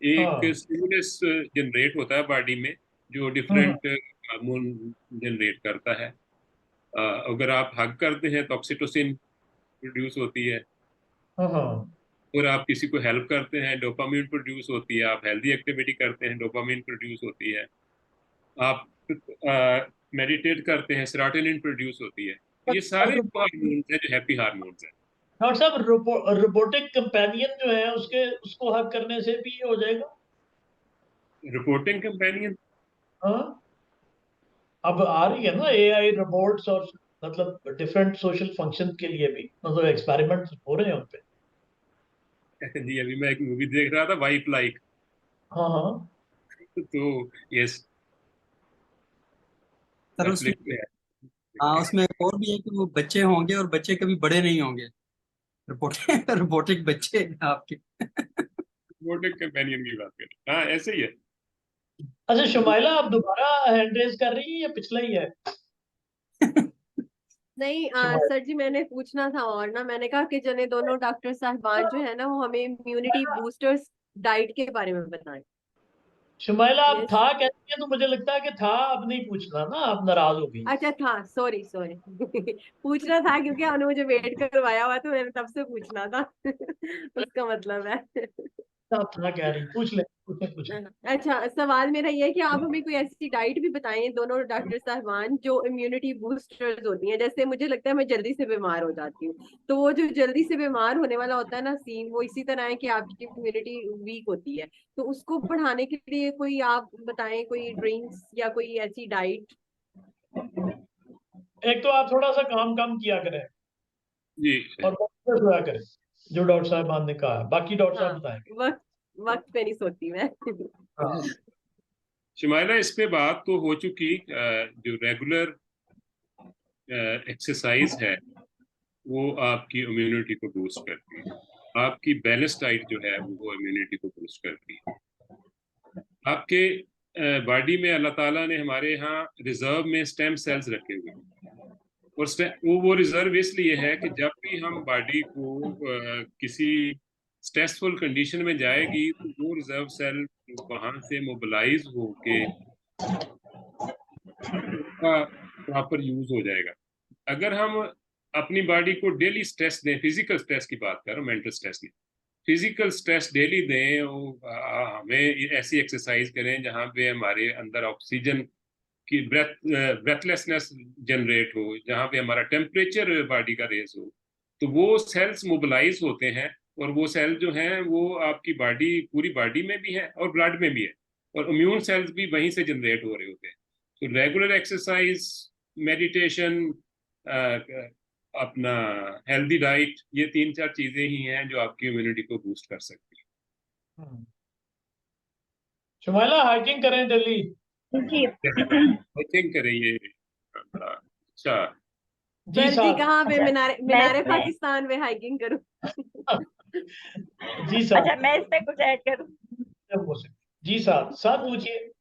एक हाँ। स्टिमुलस जनरेट होता है बॉडी में, जो डिफरेंट हार्मोन जनरेट करता है। अगर आप हग करते हैं तो ऑक्सीटोसिन प्रोड्यूस होती है, हाँ। और आप किसी को हेल्प करते हैं डोपामिन प्रोड्यूस होती है, आप हेल्दी एक्टिविटी करते हैं डोपामिन प्रोड्यूस होती है, आप मेडिटेट करते हैं सेरोटोनिन प्रोड्यूस होती है। ये सारे हार्मोन्स हैं जो हैप्पी हार्मोन्स हैं। डॉक्टर साहब रोबोटिक कंपेनियन जो है उसको हक करने से भी ये हो जाएगा? रिपोर्टिंग कंपेनियन, हाँ, अब आ रही है ना एआई रोबोट्स, और मतलब डिफरेंट सोशल फंक्शन के लिए भी मतलब एक्सपेरिमेंट हो रहे हैं उन पे। जी अभी मैं एक मूवी देख रहा था, वाइफ लाइक, हाँ हाँ। तो यस, सर उसमें, नेटफ्लिक्स पे है। हाँ उसमें एक और भी है कि वो बच्चे होंगे और बच्चे कभी बड़े नहीं होंगे। रोबोटिक रोबोटिक बच्चे आपके। रिपोर्टिंग कंपेनियन की बात करें, हाँ ऐसे ही है। अच्छा शुमाइला, आप दोबारा हैंड रेज कर रही हैं या पिछला ही है? नहीं शुमाइला, सर जी, मैंने पूछना था, और ना मैंने कहा कि जने दोनों डॉक्टर साहबान जो है ना वो हमें इम्यूनिटी बूस्टर्स डाइट के बारे में बताएं। शुमाइला आप यस। था कहती हैं तो मुझे लगता है कि था अब नहीं पूछना ना, आप नाराज हो गई। अच्छा था, सॉरी सॉरी पूछना था क्योंकि उन्होंने मुझे वेट करवाया हुआ, तो मैंने तब से पूछना था उसका मतलब है आप था कह रही, पूछ ले, पूछे। अच्छा, सवाल मेरा ये है कि आप हमें कोई ऐसी डाइट भी बताएं दोनों डॉक्टर साहबान जो इम्यूनिटी बूस्टर्स होती हैं। जैसे मुझे लगता है मैं जल्दी से बीमार हो जाती हूँ, तो वो जो जल्दी से बीमार होने वाला होता है ना सीन, वो इसी तरह है कि आपकी इम्यूनिटी वीक होती है, तो उसको बढ़ाने के लिए कोई आप बताएं, कोई ड्रिंक्स या कोई ऐसी डाइट। एक तो आप थोड़ा सा काम कम किया करें जी और वापस सोया करें, जो डॉक्टर साहब ने कहा है, बाकी डॉक्टर हाँ, साहब बताएंगे। वक्त वक्त पे नहीं सोती मैं हाँ। शुमाइला, इस पे बात तो हो चुकी, जो रेगुलर एक्सरसाइज है वो आपकी इम्यूनिटी को बूस्ट करती है। आपकी बैलेंस डाइट जो है वो इम्यूनिटी को बूस्ट करती है। आपके बॉडी में अल्लाह ताला ने हमारे यहाँ रिजर्व में स्टेम सेल्स रखे हुए हैं, और वो रिजर्व इसलिए है कि जब भी हम बॉडी को किसी स्ट्रेसफुल कंडीशन में जाएगी तो वो रिजर्व सेल वहां से मोबिलाइज होके उसका प्रॉपर यूज हो जाएगा। अगर हम अपनी बॉडी को डेली स्ट्रेस दें, फिजिकल स्ट्रेस की बात कर रहा हूँ, मेंटल स्ट्रेस नहीं, फिजिकल स्ट्रेस डेली दें, हमें ऐसी एक्सरसाइज करें जहाँ पे हमारे अंदर ऑक्सीजन की ब्रेथलेसनेस जनरेट हो, जहाँ पे हमारा टेम्परेचर बॉडी का रेज हो, तो वो सेल्स मोबिलाइज होते हैं, और वो सेल जो हैं वो आपकी बॉडी, पूरी बॉडी में भी है और ब्लड में भी है, और इम्यून सेल्स भी वहीं से जनरेट हो रहे होते हैं। तो रेगुलर एक्सरसाइज, मेडिटेशन, अपना हेल्दी डाइट, ये 3-4 चीजें ही हैं जो आपकी इम्यूनिटी को बूस्ट कर सकती शुमाइला हाइकिंग करें दिल्ली। जी है। आई थिंक करें ये बड़ा अच्छा। जी सर जी साहब। कहाँ पे? अच्छा, मीनारे मैं मीनारे इसमें पाकिस्तान में हाइकिंग करूं? जी साहब। अच्छा मैं इसमें कुछ ऐड करूँ? जब हो सके। जी साहब, साहब पूछिए।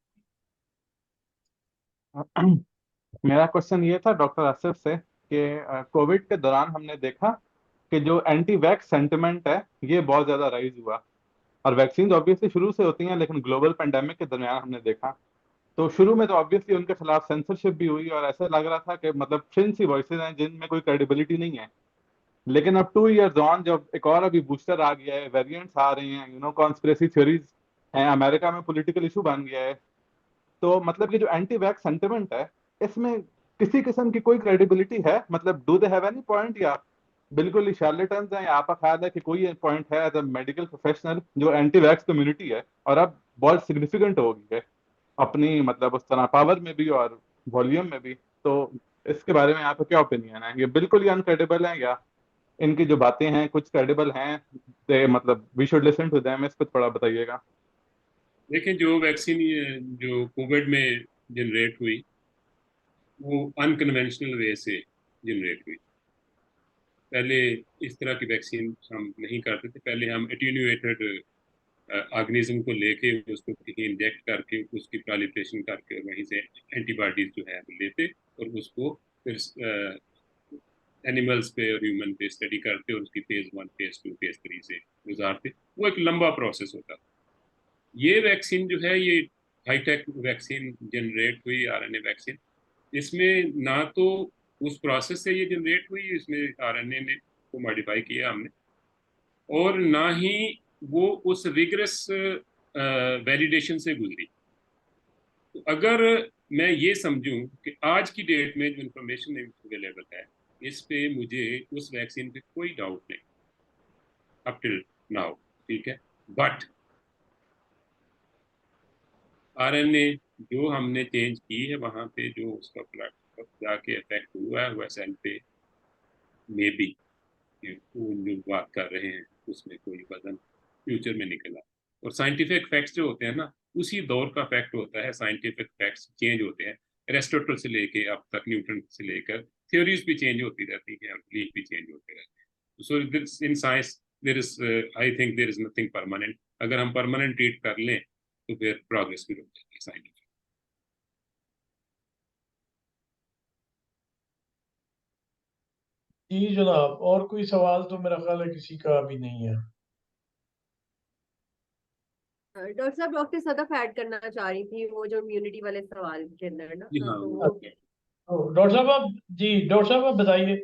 मेरा क्वेश्चन ये था डॉक्टर आसिफ से कि कोविड के दौरान हमने देखा कि जो एंटी वैक्स सेंटिमेंट है ये बहुत ज्यादा राइज हुआ, और वैक्सीन ऑब्वियसली शुरू से होती हैं लेकिन ग्लोबल पेंडेमिक के दरमियान हमने देखा तो शुरू में तो ऑब्वियसली उनके खिलाफ सेंसरशिप भी हुई, और ऐसा लग रहा था कि मतलब छिन सी वॉइसेज हैं जिनमें कोई क्रेडिबिलिटी नहीं है। लेकिन अब 2 इयर्स ऑन जब एक और अभी बूस्टर आ गया है, वेरिएंट्स आ रहे हैं, कॉन्स्पिरेसी थ्योरीज हैं, अमेरिका में पॉलिटिकल इशू बन गया है, तो मतलब ये जो एंटी वैक्स सेंटिमेंट है इसमें किसी किस्म की कोई क्रेडिबिलिटी है? मतलब do they have any point, या बिल्कुल ही शार्लेटन्स हैं, या आपका ख्याल है कि कोई पॉइंट है एज अ मेडिकल प्रोफेशनल जो एंटी वैक्स कम्युनिटी है और अब बहुत सिग्निफिकेंट हो गई है अपनी मतलब उस तरह पावर में भी और वॉल्यूम में भी, तो इसके बारे में आपका क्या ओपिनियन है? ये बिल्कुल ही अनक्रेडिबल है या इनकी जो बातें हैं कुछ क्रेडिबल हैं? मतलब we should listen to them, इस पर थोड़ा बताइएगा। देखें, जो वैक्सीन जो कोविड में जनरेट हुई वो अनकन्वेंशनल वे से जनरेट हुई। पहले इस तरह की वैक्सीन हम नहीं करते थे। पहले हम एटीन्यूएटेड ऑर्गेनिज्म को लेके उसको कहीं इंजेक्ट करके उसकी प्रोलिफरेशन करके और वहीं से एंटीबॉडीज जो है हम लेते और उसको फिर एनिमल्स पे और ह्यूमन पे स्टडी करते और उसकी फेज 1 फेज 2 फेज 3 से गुजारते। वो एक लंबा प्रोसेस होता। ये वैक्सीन जो है ये हाईटेक वैक्सीन जनरेट हुई, आरएनए वैक्सीन, इसमें ना तो उस प्रोसेस से ये जनरेट हुई, इसमें आरएनए ने को मॉडिफाई किया हमने, और ना ही वो उस रिगरस वैलिडेशन से गुजरी। तो अगर मैं ये समझूं कि आज की डेट में जो इंफॉर्मेशन अवेलेबल है इस पे मुझे उस वैक्सीन पे कोई डाउट नहीं अप टिल नाउ, ठीक है। बट आरएनए जो हमने चेंज की है वहां पे जो उसका प्लाट जाके इफेक्ट हुआ है वो सेल पे मे बी जो बात कर रहे हैं उसमें कोई वजन फ्यूचर में निकला। और साइंटिफिक फैक्ट्स जो होते हैं ना उसी दौर का फैक्ट होता है। साइंटिफिक फैक्ट्स चेंज होते हैं, एरिस्टोटल से लेके अब तक न्यूटन से लेकर थ्योरीज भी चेंज होती रहती हैं और बिलीफ भी चेंज होते रहते हैं। So this in science there is I think there is nothing permanent. अगर हम परमानेंट ट्रीट कर लें तो फिर प्रोग्रेस भी रुक जाएगी साइंटिफिक। जी जनाब, और कोई सवाल तो मेरा ख्याल है किसी का अभी नहीं है। डॉक्टर साहब, डॉक्टर सदफ ऐड करना चाह रही थी वो जो इम्यूनिटी वाले सवाल के अंदर ना, जी हाँ, तो वो वो डॉक्टर साहब आप, जी डॉक्टर साहब आप बताइए।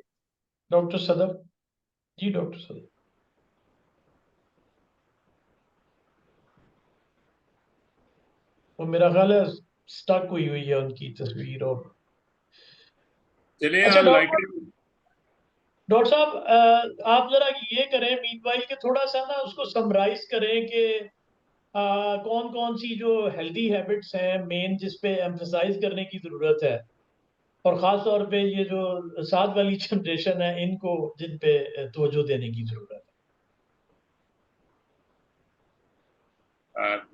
डॉक्टर सदफ, जी डॉक्टर सदफ। वो मेरा ख्याल है स्टक हुई हुई है उनकी तस्वीर। और चले अच्छा लाइट। डॉक्टर साहब, आप जरा ये करें मीनवाइल के थोड़ा सा ना उसको समराइज करें कि कौन कौन सी जो हेल्दी हैबिट्स हैं मेन जिस पे एम्फसाइज करने की जरूरत है, और ख़ास तौर पे ये जो साथ वाली जनरेशन है इनको जिन पे तवज्जो देने की जरूरत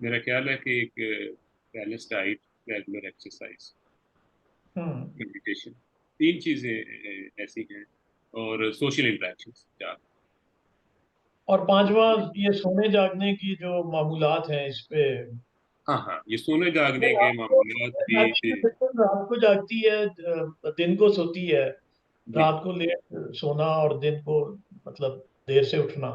मेरा ख्याल है कि एक बैलेंस डाइट, रेगुलर एक्सरसाइज, है। मेडिटेशन, तीन चीजें ऐसी हैं, और सोशल इंटरेक्शंस चार। और पांचवा ये सोने जागने की जो मामूलात हैं इस पे। हाँ हाँ, ये सोने जागने के रात को मामूलात जागती भी। है, बिल्कुल रात को जागती है, दिन को सोती है। जी, रात को लेट सोना और दिन को मतलब देर से उठना।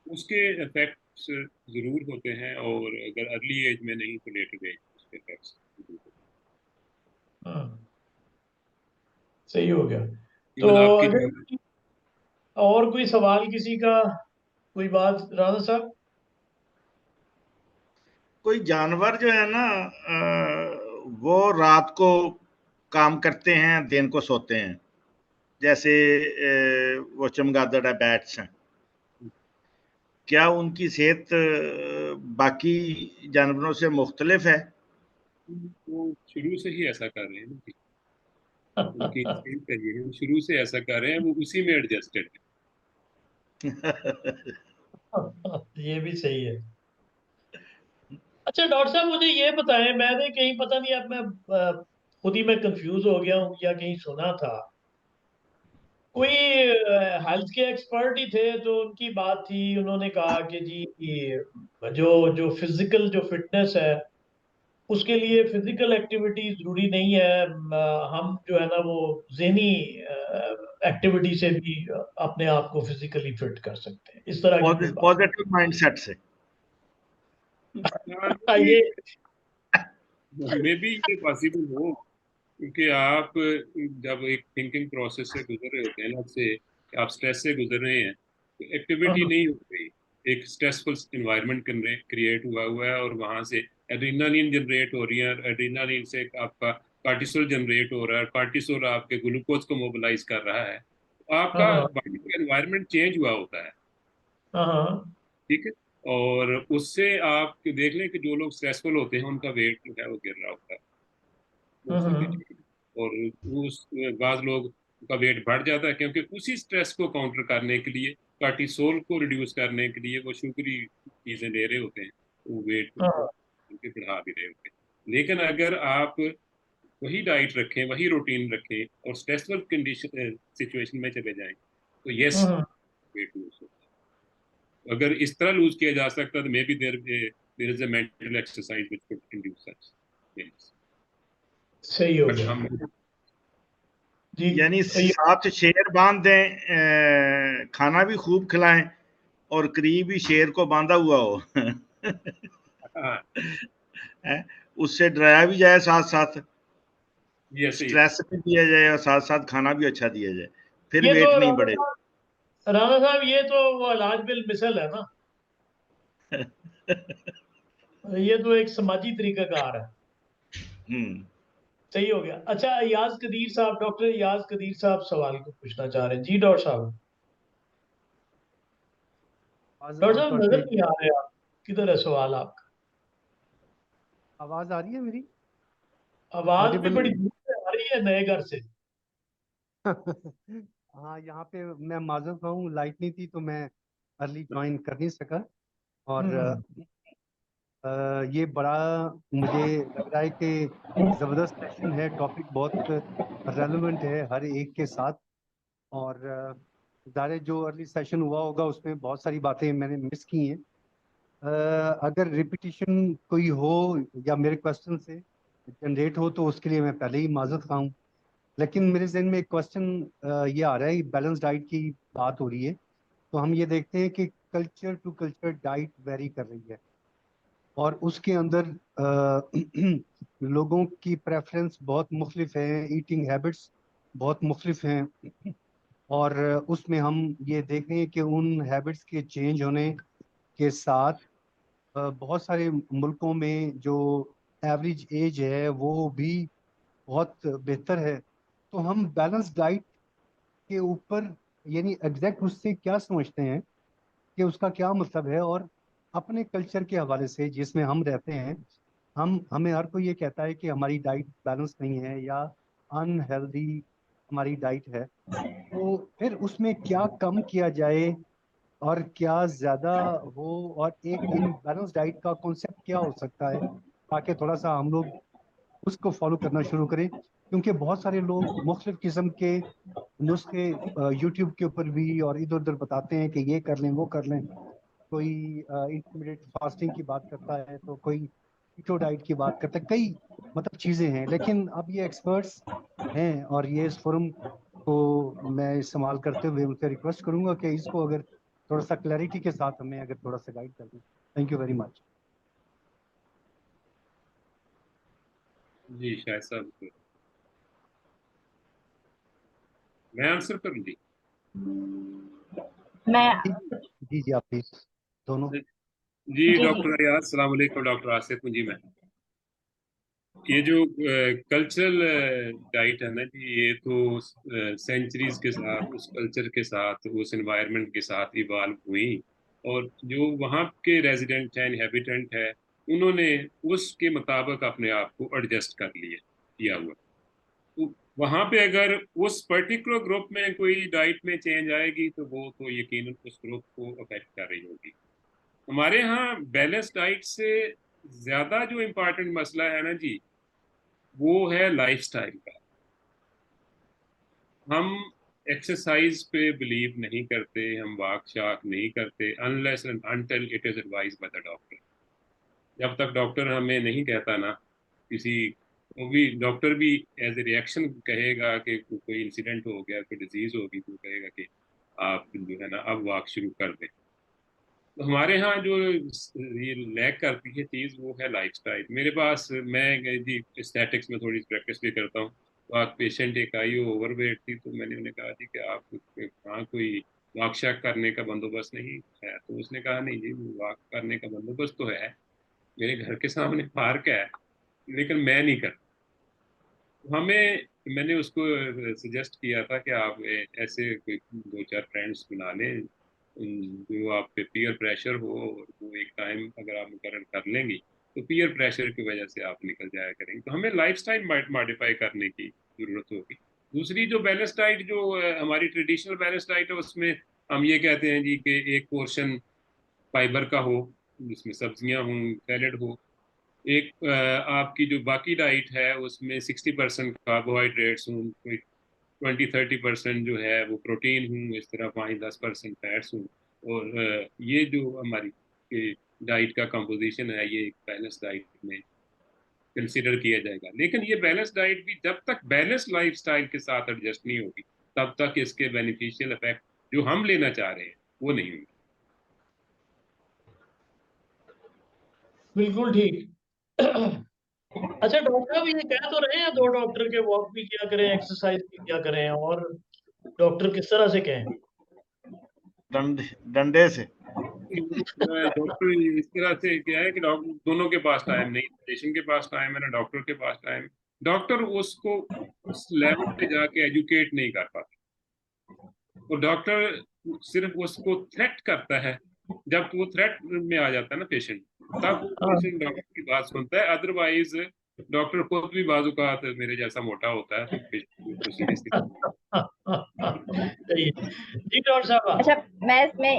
उसके इफेक्ट्स जरूर होते हैं, और अगर अर्ली एज में नहीं तो लेटर एज उसके इफेक्ट्स जरूर होते हाँ, सही हो गया। हैं। तो इवन आपकी जो अगर और कोई सवाल किसी का, कोई बात राणा साहब। कोई जानवर जो है ना वो रात को काम करते हैं, दिन को सोते हैं। जैसे वो चमगादड़ है, बैट्स हैं। क्या उनकी सेहत बाकी जानवरों से मुख्तलिफ है? वो शुरू से ही ऐसा कर रहे हैं ना कि उनकी instinct है, ये वो शुरू से ऐसा कर रहे हैं, वो उसी में एडजस्टेड है। ये भी सही है। अच्छा डॉक्टर साहब मुझे ये बताएं, मैंने कहीं पता नहीं, अब मैं खुद ही मैं कंफ्यूज हो गया हूँ या कहीं सुना था, कोई हेल्थ के एक्सपर्ट ही थे तो उनकी बात थी, उन्होंने कहा कि जी ये जो जो फिजिकल जो फिटनेस है उसके लिए फिजिकल एक्टिविटी जरूरी नहीं है। हम जो है ना वो ज़हनी एक्टिविटी से भी अपने आप को फिजिकली फिट कर सकते हैं, इस तरह की कोई बात। पॉजिटिव माइंडसेट से। ये मे बी ये पॉसिबल हो, क्योंकि आप जब एक थिंकिंग प्रोसेस से गुजर रहे होते हैं ना, से आप स्ट्रेस से गुजर रहे हैं, तो एक्टिविटी हाँ, नहीं हो रही। एक स्ट्रेसफुल इन्वायरमेंट क्रिएट हुआ हुआ है और वहां से एड्रेनालिन जनरेट हो रही है। एड्रेनालिन से आपका कार्टिसोल जनरेट हो रहा है, कार्टिसोल आपके ग्लूकोज को मोबिलाइज कर रहा है। तो आपका हाँ, बॉडी का एनवायरनमेंट चेंज हुआ होता है, हाँ, हाँ, ठीक है। और उससे आप देख लें कि जो लोग स्ट्रेसफुल होते हैं उनका वेट जो है वो गिर रहा होता है। वो हाँ, सीधी हाँ। चीज है। और उस बाज़ लोग का वेट बढ़ जाता है, क्योंकि उसी स्ट्रेस को काउंटर करने के लिए, कार्टिसोल को रिड्यूस करने के लिए वो शुगरी चीज़ें ले रहे होते हैं, वो वेट हाँ उनके बढ़ा भी रहे होते हैं। लेकिन अगर आप वही डाइट रखें, वही रूटीन रखें और स्ट्रेसफुल कंडीशन सिचुएशन में चले जाएं, तो यस, हाँ वेट लूज होता है। अगर इस तरह लूज किया जा सकता है, तो maybe there is a mental exercise which could induce such things, सही हो बट गया हम जी। यानी ये 7 शेर बांध दें, खाना भी खूब खिलाएं और करीब ही शेर को बांधा हुआ हो हाँ, हैं? उससे डराया भी जाए, साथ साथ ये सही है। स्ट्रेस भी दिया जाए और साथ साथ खाना भी अच्छा दिया जाए, फिर ये तो वेट नहीं बढ़ेगा। राणा साहब ये तो वो इलाज बिल मिसल है ना, ये तो एक समाजी तरीकाकार है। हम्म। सही हो गया। अच्छा याज कदीर साहब, डॉक्टर याज कदीर साहब सवाल को पूछना चाह रहे हैं जी। डॉक्टर साहब, डॉक्टर साहब आमतौर नजर पे नहीं आ रहे आप, किधर है सवाल आपका? आवाज आ रही है मेरी आवाज भी ऑडिबल? बड़ी दूर से आ रही है नए घर से। हाँ, यहाँ पे मैं माजूर हूँ, लाइट नहीं थी तो मैं अर्ली ज्वाइन कर नहीं सका। और हम्म ये बड़ा मुझे लग रहा है कि ज़बरदस्त सेशन है, टॉपिक बहुत रेलेवेंट है हर एक के साथ। और ज़ाहिर जो अर्ली सेशन हुआ होगा उसमें बहुत सारी बातें मैंने मिस की हैं। अगर रिपीटिशन कोई हो या मेरे क्वेश्चन से जनरेट हो तो उसके लिए मैं पहले ही माजूर हूँ। लेकिन मेरे जहन में एक क्वेश्चन ये आ रहा है, बैलेंस डाइट की बात हो रही है, तो हम ये देखते हैं कि culture to culture diet vary कर रही है और उसके अंदर लोगों की प्रेफरेंस बहुत मुख्तलिफ है, ईटिंग हैबिट्स बहुत मुख्तलिफ हैं। और उसमें हम ये देख रहे हैं कि उन हैबिट्स के चेंज होने के साथ बहुत सारे मुल्कों में जो एवरेज एज है वो भी बहुत बेहतर है। तो हम बैलेंस डाइट के ऊपर यानी एग्जैक्ट उससे क्या समझते हैं कि उसका क्या मतलब है, और अपने कल्चर के हवाले से जिसमें हम रहते हैं, हम हमें हर कोई ये कहता है कि हमारी डाइट बैलेंस नहीं है या अनहेल्दी हमारी डाइट है, तो फिर उसमें क्या कम किया जाए और क्या ज्यादा हो, और एक इन बैलेंस डाइट का कॉन्सेप्ट क्या हो सकता है ताकि थोड़ा सा हम लोग उसको फॉलो करना शुरू करें। क्योंकि बहुत सारे लोग मुख्तलिफ किस्म के नुस्खे यूट्यूब के ऊपर भी और इधर उधर बताते हैं कि ये कर लें वो कर लें। कोई इंटरमीडिएट फास्टिंग की बात करता है, तो कोई कीटो डाइट की बात करता है, कई मतलब चीज़ें हैं। लेकिन अब ये एक्सपर्ट्स हैं और ये इस फोरम को मैं इस्तेमाल करते हुए उनसे रिक्वेस्ट करूंगा कि इसको अगर थोड़ा सा क्लैरिटी के साथ हमें अगर थोड़ा सा गाइड कर दें। Thank you very much. जी शायद साहब, मैं आंसर करूँ जी? मैं जी जी आप प्लीज दोनों। जी जी जी डॉक्टर यार, अस्सलाम वालेकुम, डॉक्टर आसिफ हूँ जी मैं। ये जो कल्चरल डाइट है ना जी, ये तो सेंचुरीज के साथ, उस कल्चर के साथ, उस एनवायरनमेंट के साथ इवाल्व हुई, और जो वहाँ के रेजिडेंट हैं, इनहेबिटेंट है, उन्होंने उसके मुताबिक अपने आप को एडजस्ट कर लिया किया हुआ। तो वहाँ पे अगर उस पर्टिकुलर ग्रुप में कोई डाइट में चेंज आएगी, तो वो तो यकीनन उस ग्रुप को अफेक्ट कर रही होगी। हमारे यहाँ बैलेंस डाइट से ज्यादा जो इम्पोर्टेंट मसला है ना जी, वो है लाइफस्टाइल का। हम एक्सरसाइज पे बिलीव नहीं करते, हम वॉक शाक नहीं करते unless and until it is advise by the doctor. जब तक डॉक्टर हमें नहीं कहता ना, किसी वो भी डॉक्टर भी एज ए रिएक्शन कहेगा कि कोई इंसिडेंट हो गया, कोई डिजीज होगी, तो कहेगा कि आप जो है ना अब वॉक शुरू कर दें। तो हमारे यहाँ जो ये लैक करती है चीज़, वो है लाइफस्टाइल। मेरे पास, मैं जी स्टैटिक्स में थोड़ी प्रैक्टिस भी करता हूँ, तो आज पेशेंट एक आई, वो ओवरवेट थी, तो मैंने उन्हें कहा जी कि आप कहाँ कोई वॉक शॉक करने का बंदोबस्त नहीं है? तो उसने कहा नहीं जी, वॉक करने का बंदोबस्त तो है, मेरे घर के सामने पार्क है, लेकिन मैं नहीं करता। हमें मैंने उसको सजेस्ट किया था कि आप ऐसे कोई दो चार फ्रेंड्स बना लें जो आप पे पीयर प्रेशर हो, और वो एक टाइम अगर आप मुकर्रर कर लेंगी, तो पीयर प्रेशर की वजह से आप निकल जाया करेंगे। तो हमें लाइफस्टाइल मॉडिफाई करने की जरूरत होगी। दूसरी जो बैलेंस डाइट जो हमारी ट्रेडिशनल बैलेंस डाइट है, उसमें हम ये कहते हैं जी कि एक पोर्शन फाइबर का हो, जिसमें सब्जियां हों, सैलेड हो। एक आपकी जो बाकी डाइट है उसमें 60% कार्बोहाइड्रेट्स हों, कोई 20-30% जो है वो प्रोटीन हूँ, इस तरह 5-10% फैट्स हूँ। और ये जो हमारी डाइट का कंपोजिशन है, ये एक बैलेंस डाइट में कंसिडर किया जाएगा। लेकिन ये बैलेंस डाइट भी जब तक बैलेंस लाइफस्टाइल के साथ एडजस्ट नहीं होगी, तब तक इसके बेनिफिशियल इफेक्ट जो हम लेना चाह रहे हैं वो नहीं होंगे। बिल्कुल ठीक। अच्छा डॉक्टर साहब, ये कह तो रहे हैं 2 डॉक्टर के वॉक भी किया करें, एक्सरसाइज भी किया करें, और डॉक्टर किस तरह से कहें? डंडे से। डॉक्टर इस तरह से क्या है कि डॉक्टर दोनों के पास टाइम नहीं, पेशेंट के पास टाइम है ना डॉक्टर के पास टाइम। डॉक्टर उसको उस लेवल पे जाके एजुकेट नहीं कर पाता, और डॉक्टर सिर्फ उसको थ्रेट करता है। जब वो थ्रेट में आ जाता है ना पेशेंट, तब पेशेंट डॉक्टर की बात सुनता है। अदरवाइज डॉक्टर खुद भी बाजुकात मेरे जैसा मोटा होता है, तो पेशेंट को सीरियसली। सही है जी डॉक्टर साहब। अच्छा, मैं इसमें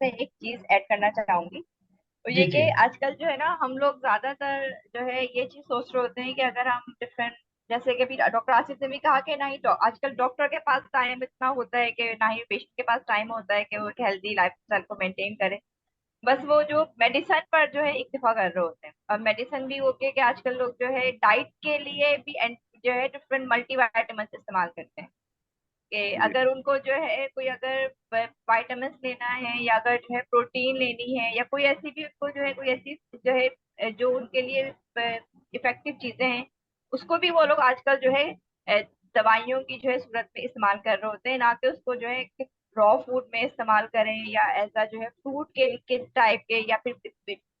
एक चीज ऐड करना चाहूंगी, तो जी ये जी कि आजकल जो है ना, हम लोग ज्यादातर जो है ये चीज सोच रहे होते हैं कि अगर हम डिफरेंट, जैसे कि अभी डॉक्टर आसिफ ने भी कहा कि नहीं तो आजकल डॉक्टर के पास टाइम इतना होता है कि ना ही पेशेंट के पास टाइम होता है कि वो एक हेल्दी लाइफस्टाइल को मेंटेन करे। बस वो जो मेडिसिन पर जो है इक्तिफा कर रहे होते हैं। और मेडिसिन भी ओके कि आजकल लोग जो है डाइट के लिए भी जो है डिफरेंट मल्टीविटामिन इस्तेमाल करते हैं, कि अगर उनको जो है कोई अगर वाइटामिन लेना है, या अगर जो है प्रोटीन लेनी है, या कोई ऐसी भी उनको जो है कोई ऐसी जो है जो उनके लिए इफेक्टिव चीजें हैं, उसको भी वो लोग आजकल जो है दवाइयों की जो है सूरत में इस्तेमाल कर रहे होते हैं, ना कि उसको जो है रॉ फूड में इस्तेमाल करें, या ऐसा जो है फ्रूट के टाइप के, या फिर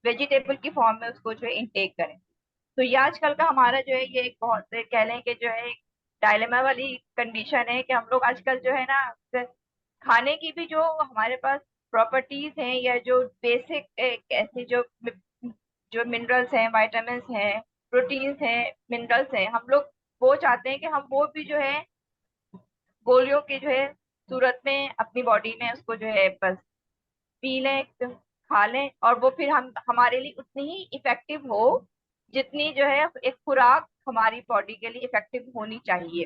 वेजिटेबल की फॉर्म में उसको जो है इंटेक करें। तो ये आजकल का हमारा जो है ये एक बहुत कह लें कि जो है डायलेमा वाली कंडीशन है, कि हम लोग आजकल जो है ना खाने की भी जो हमारे पास प्रॉपर्टीज हैं, या जो बेसिक ऐसे जो मिनरल्स हैं, विटामिन्स हैं, प्रोटीन्स हैं, मिनरल्स हैं, हम लोग वो चाहते हैं कि हम वो भी जो है गोलियों की जो है सूरत में अपनी बॉडी में उसको जो है बस पी लें, खा लें, और वो फिर हम हमारे लिए उतनी ही इफेक्टिव हो जितनी जो है एक खुराक हमारी बॉडी के लिए इफेक्टिव होनी चाहिए।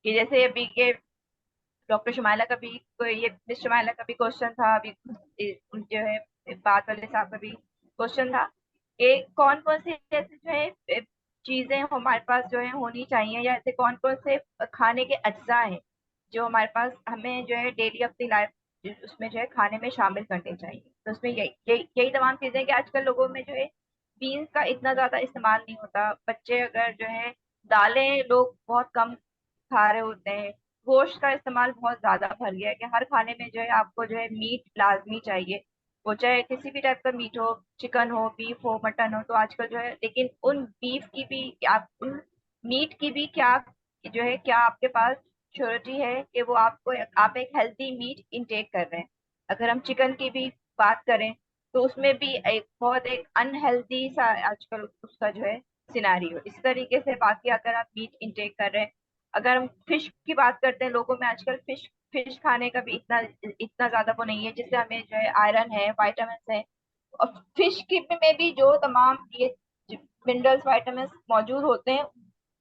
कि जैसे अभी के डॉक्टर शुमाइला का भी ये मिस शुमाइला का भी क्वेश्चन था अभी, जो है बात वाले साहब का भी क्वेश्चन था कि कौन कौन से ऐसे जो है चीजें हमारे पास जो है होनी चाहिए, या ऐसे कौन कौन से खाने के अज्जा हैं जो हमारे पास हमें जो है डेली अपनी लाइफ उसमें जो है खाने में शामिल करने चाहिए। तो उसमें यही तमाम चीजें कि आजकल लोगों में जो है बीन्स का इतना ज्यादा इस्तेमाल नहीं होता। बच्चे अगर जो है दालें लोग बहुत कम खा रहे होते हैं। गोश्त का इस्तेमाल बहुत ज्यादा बढ़ गया है कि हर खाने में जो है आपको जो है मीट लाजमी चाहिए, वो चाहे किसी भी टाइप का मीट हो, चिकन हो, बीफ हो, मटन हो। तो आजकल जो है लेकिन उन बीफ की भी आप उन मीट की भी क्या जो है क्या आपके पास श्योरिटी है कि वो आपको आप एक हेल्दी मीट इंटेक कर रहे हैं। अगर हम चिकन की भी बात करें तो उसमें भी एक अनहेल्दी सा आजकल उसका जो है सिनारियो इस तरीके से। बाकी अगर आप मीट इंटेक कर रहे हैं, अगर हम फिश की बात करते हैं, लोगों में आजकल फिश फिश खाने का भी इतना इतना ज्यादा वो नहीं है, जिससे हमें जो है आयरन है, विटामिन है। और फिश की में भी जो तमाम ये मिनरल्स विटामिन मौजूद होते हैं,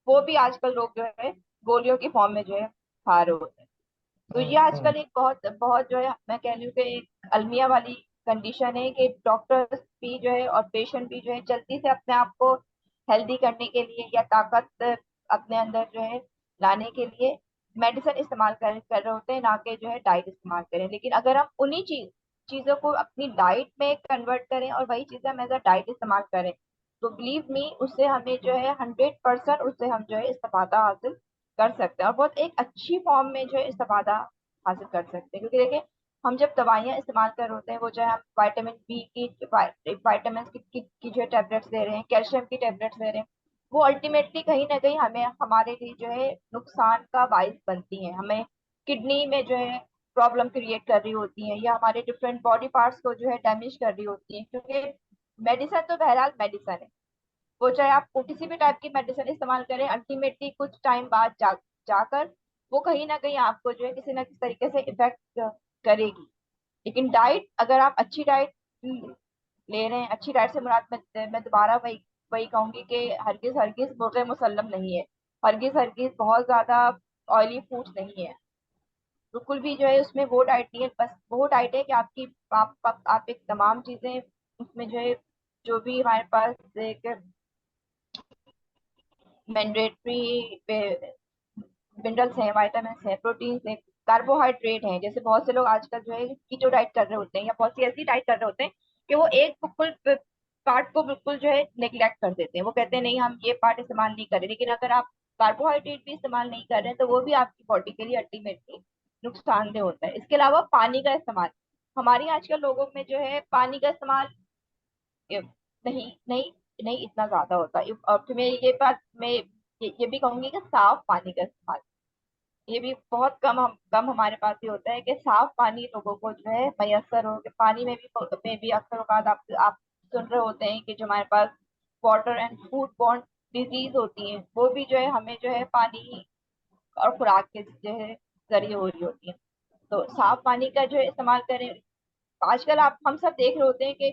वो भी आजकल लोग जो है गोलियों की फॉर्म में जो है खा रहे होते हैं। तो ये आजकल एक बहुत बहुत जो है मैं कह रही हूँ कि एक अलमिया वाली कंडीशन है कि डॉक्टर्स भी जो है और पेशेंट भी जो है जल्दी से अपने आप को हेल्दी करने के लिए या ताकत अपने अंदर जो है लाने के लिए मेडिसिन इस्तेमाल कर रहे होते हैं, ना कि जो है डाइट इस्तेमाल करें। लेकिन अगर हम उन्हीं चीजों को अपनी डाइट में कन्वर्ट करें और वही चीजें हम एज अ डाइट इस्तेमाल करें, तो बिलीव मी उससे हमें जो है 100% उससे हम जो है इस्तेफादा हासिल कर सकते हैं, और बहुत एक अच्छी फॉर्म में जो है इस्तेफादा हासिल कर सकते हैं। क्योंकि देखिए हम जब दवाइयाँ इस्तेमाल कर रहे होते हैं, वो जो है हम विटामिन बी की विटामिन की जो है टैबलेट्स दे रहे हैं, कैल्शियम की टैबलेट्स दे रहे हैं, वो अल्टीमेटली कहीं ना कहीं हमें हमारे लिए जो है नुकसान का बाइस बनती है। हमें किडनी में जो है प्रॉब्लम क्रिएट कर रही होती है, या हमारे डिफरेंट बॉडी पार्ट्स को जो है डैमेज कर रही होती है। क्योंकि मेडिसिन तो बहरहाल मेडिसिन है, वो चाहे आप किसी भी टाइप की मेडिसिन इस्तेमाल करें, अल्टीमेटली कुछ टाइम बाद जाकर वो कहीं ना कहीं आपको जो है किसी ना किसी तरीके से इफेक्ट करेगी। लेकिन डाइट, अगर आप अच्छी डाइट ले रहे हैं, अच्छी डाइट से मुराद मैं दोबारा वही वही कहूंगी कि हरगिज हरगिज मुर्गे मुसल्लम नहीं है, हरगिज हरगिज बहुत ज्यादा ऑयली फूड्स नहीं है, बिल्कुल भी जो है उसमें वो डाइट नहीं है। बस वो डाइट है कि आपकी आप एक तमाम चीजें उसमें जो है, जो भी हमारे पास एक मैंडेटरी मिनरल्स हैं, वाइटामिन हैं, प्रोटीन हैं, कार्बोहाइड्रेट हैं। जैसे बहुत से लोग आजकल जो है कीटो डाइट कर रहे होते हैं या बहुत सी ऐसी डाइट कर रहे होते हैं कि वो एक बिल्कुल पार्ट को बिल्कुल जो है नेग्लेक्ट कर देते हैं। वो कहते हैं नहीं हम ये पार्ट इस्तेमाल नहीं करें, लेकिन अगर आप कार्बोहाइड्रेट भी इस्तेमाल नहीं कर रहे हैं तो वो भी आपकी बॉडी के लिए अल्टीमेटली नुकसानदेह होता है। इसके अलावा पानी का इस्तेमाल, हमारे आजकल लोगों में जो है पानी का इस्तेमाल नहीं नहीं नहीं इतना ज्यादा होता। और फिर मैं ये बात मैं ये भी कहूंगी कि साफ पानी का इस्तेमाल, ये भी बहुत कम हमारे पास ही होता है कि साफ पानी लोगों को जो है मैसर हो। कि पानी में भी अक्सर औकात आप सुन रहे होते हैं कि जो हमारे पास water and food borne disease होती हैं, वो भी जो है हमें जो है पानी और खुराक के जो है जरिए हो रही होती है। तो साफ पानी का जो है इस्तेमाल करें। आजकल आप हम सब देख रहे होते हैं कि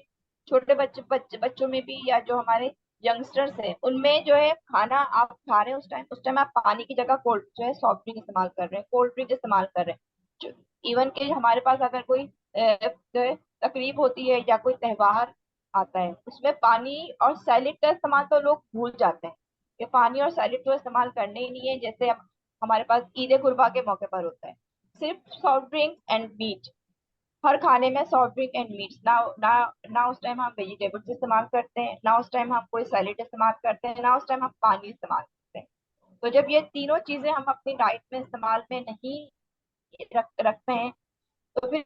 छोटे बच्चों में भी, या जो हमारे यंगस्टर्स हैं उनमें जो है खाना आप खा रहे हैं उस टाइम आप पानी की जगह कोल्ड जो है सॉफ्ट ड्रिंक इस्तेमाल कर रहे हैं, कोल्ड ड्रिंक इस्तेमाल कर रहे हैं। इवन के हमारे पास अगर कोई जो है तकलीफ होती है या कोई त्योहार आता है, उसमें पानी और सैलेड का इस्तेमाल तो लोग भूल जाते हैं कि पानी और सैलेड तो इस्तेमाल करने ही नहीं है। जैसे अब हमारे पास ईद कुर्बा के मौके पर होता है, सिर्फ सॉफ्ट ड्रिंक एंड मीट, हर खाने में सॉफ्ट ड्रिंक एंड मीट्स ना ना ना उस टाइम हम वेजिटेबल्स इस्तेमाल करते हैं, ना उस टाइम हम कोई सैलेड इस्तेमाल करते हैं, ना उस टाइम हम पानी इस्तेमाल करते हैं। तो जब ये तीनों चीजें हम अपनी डाइट में इस्तेमाल में नहीं रखते हैं तो फिर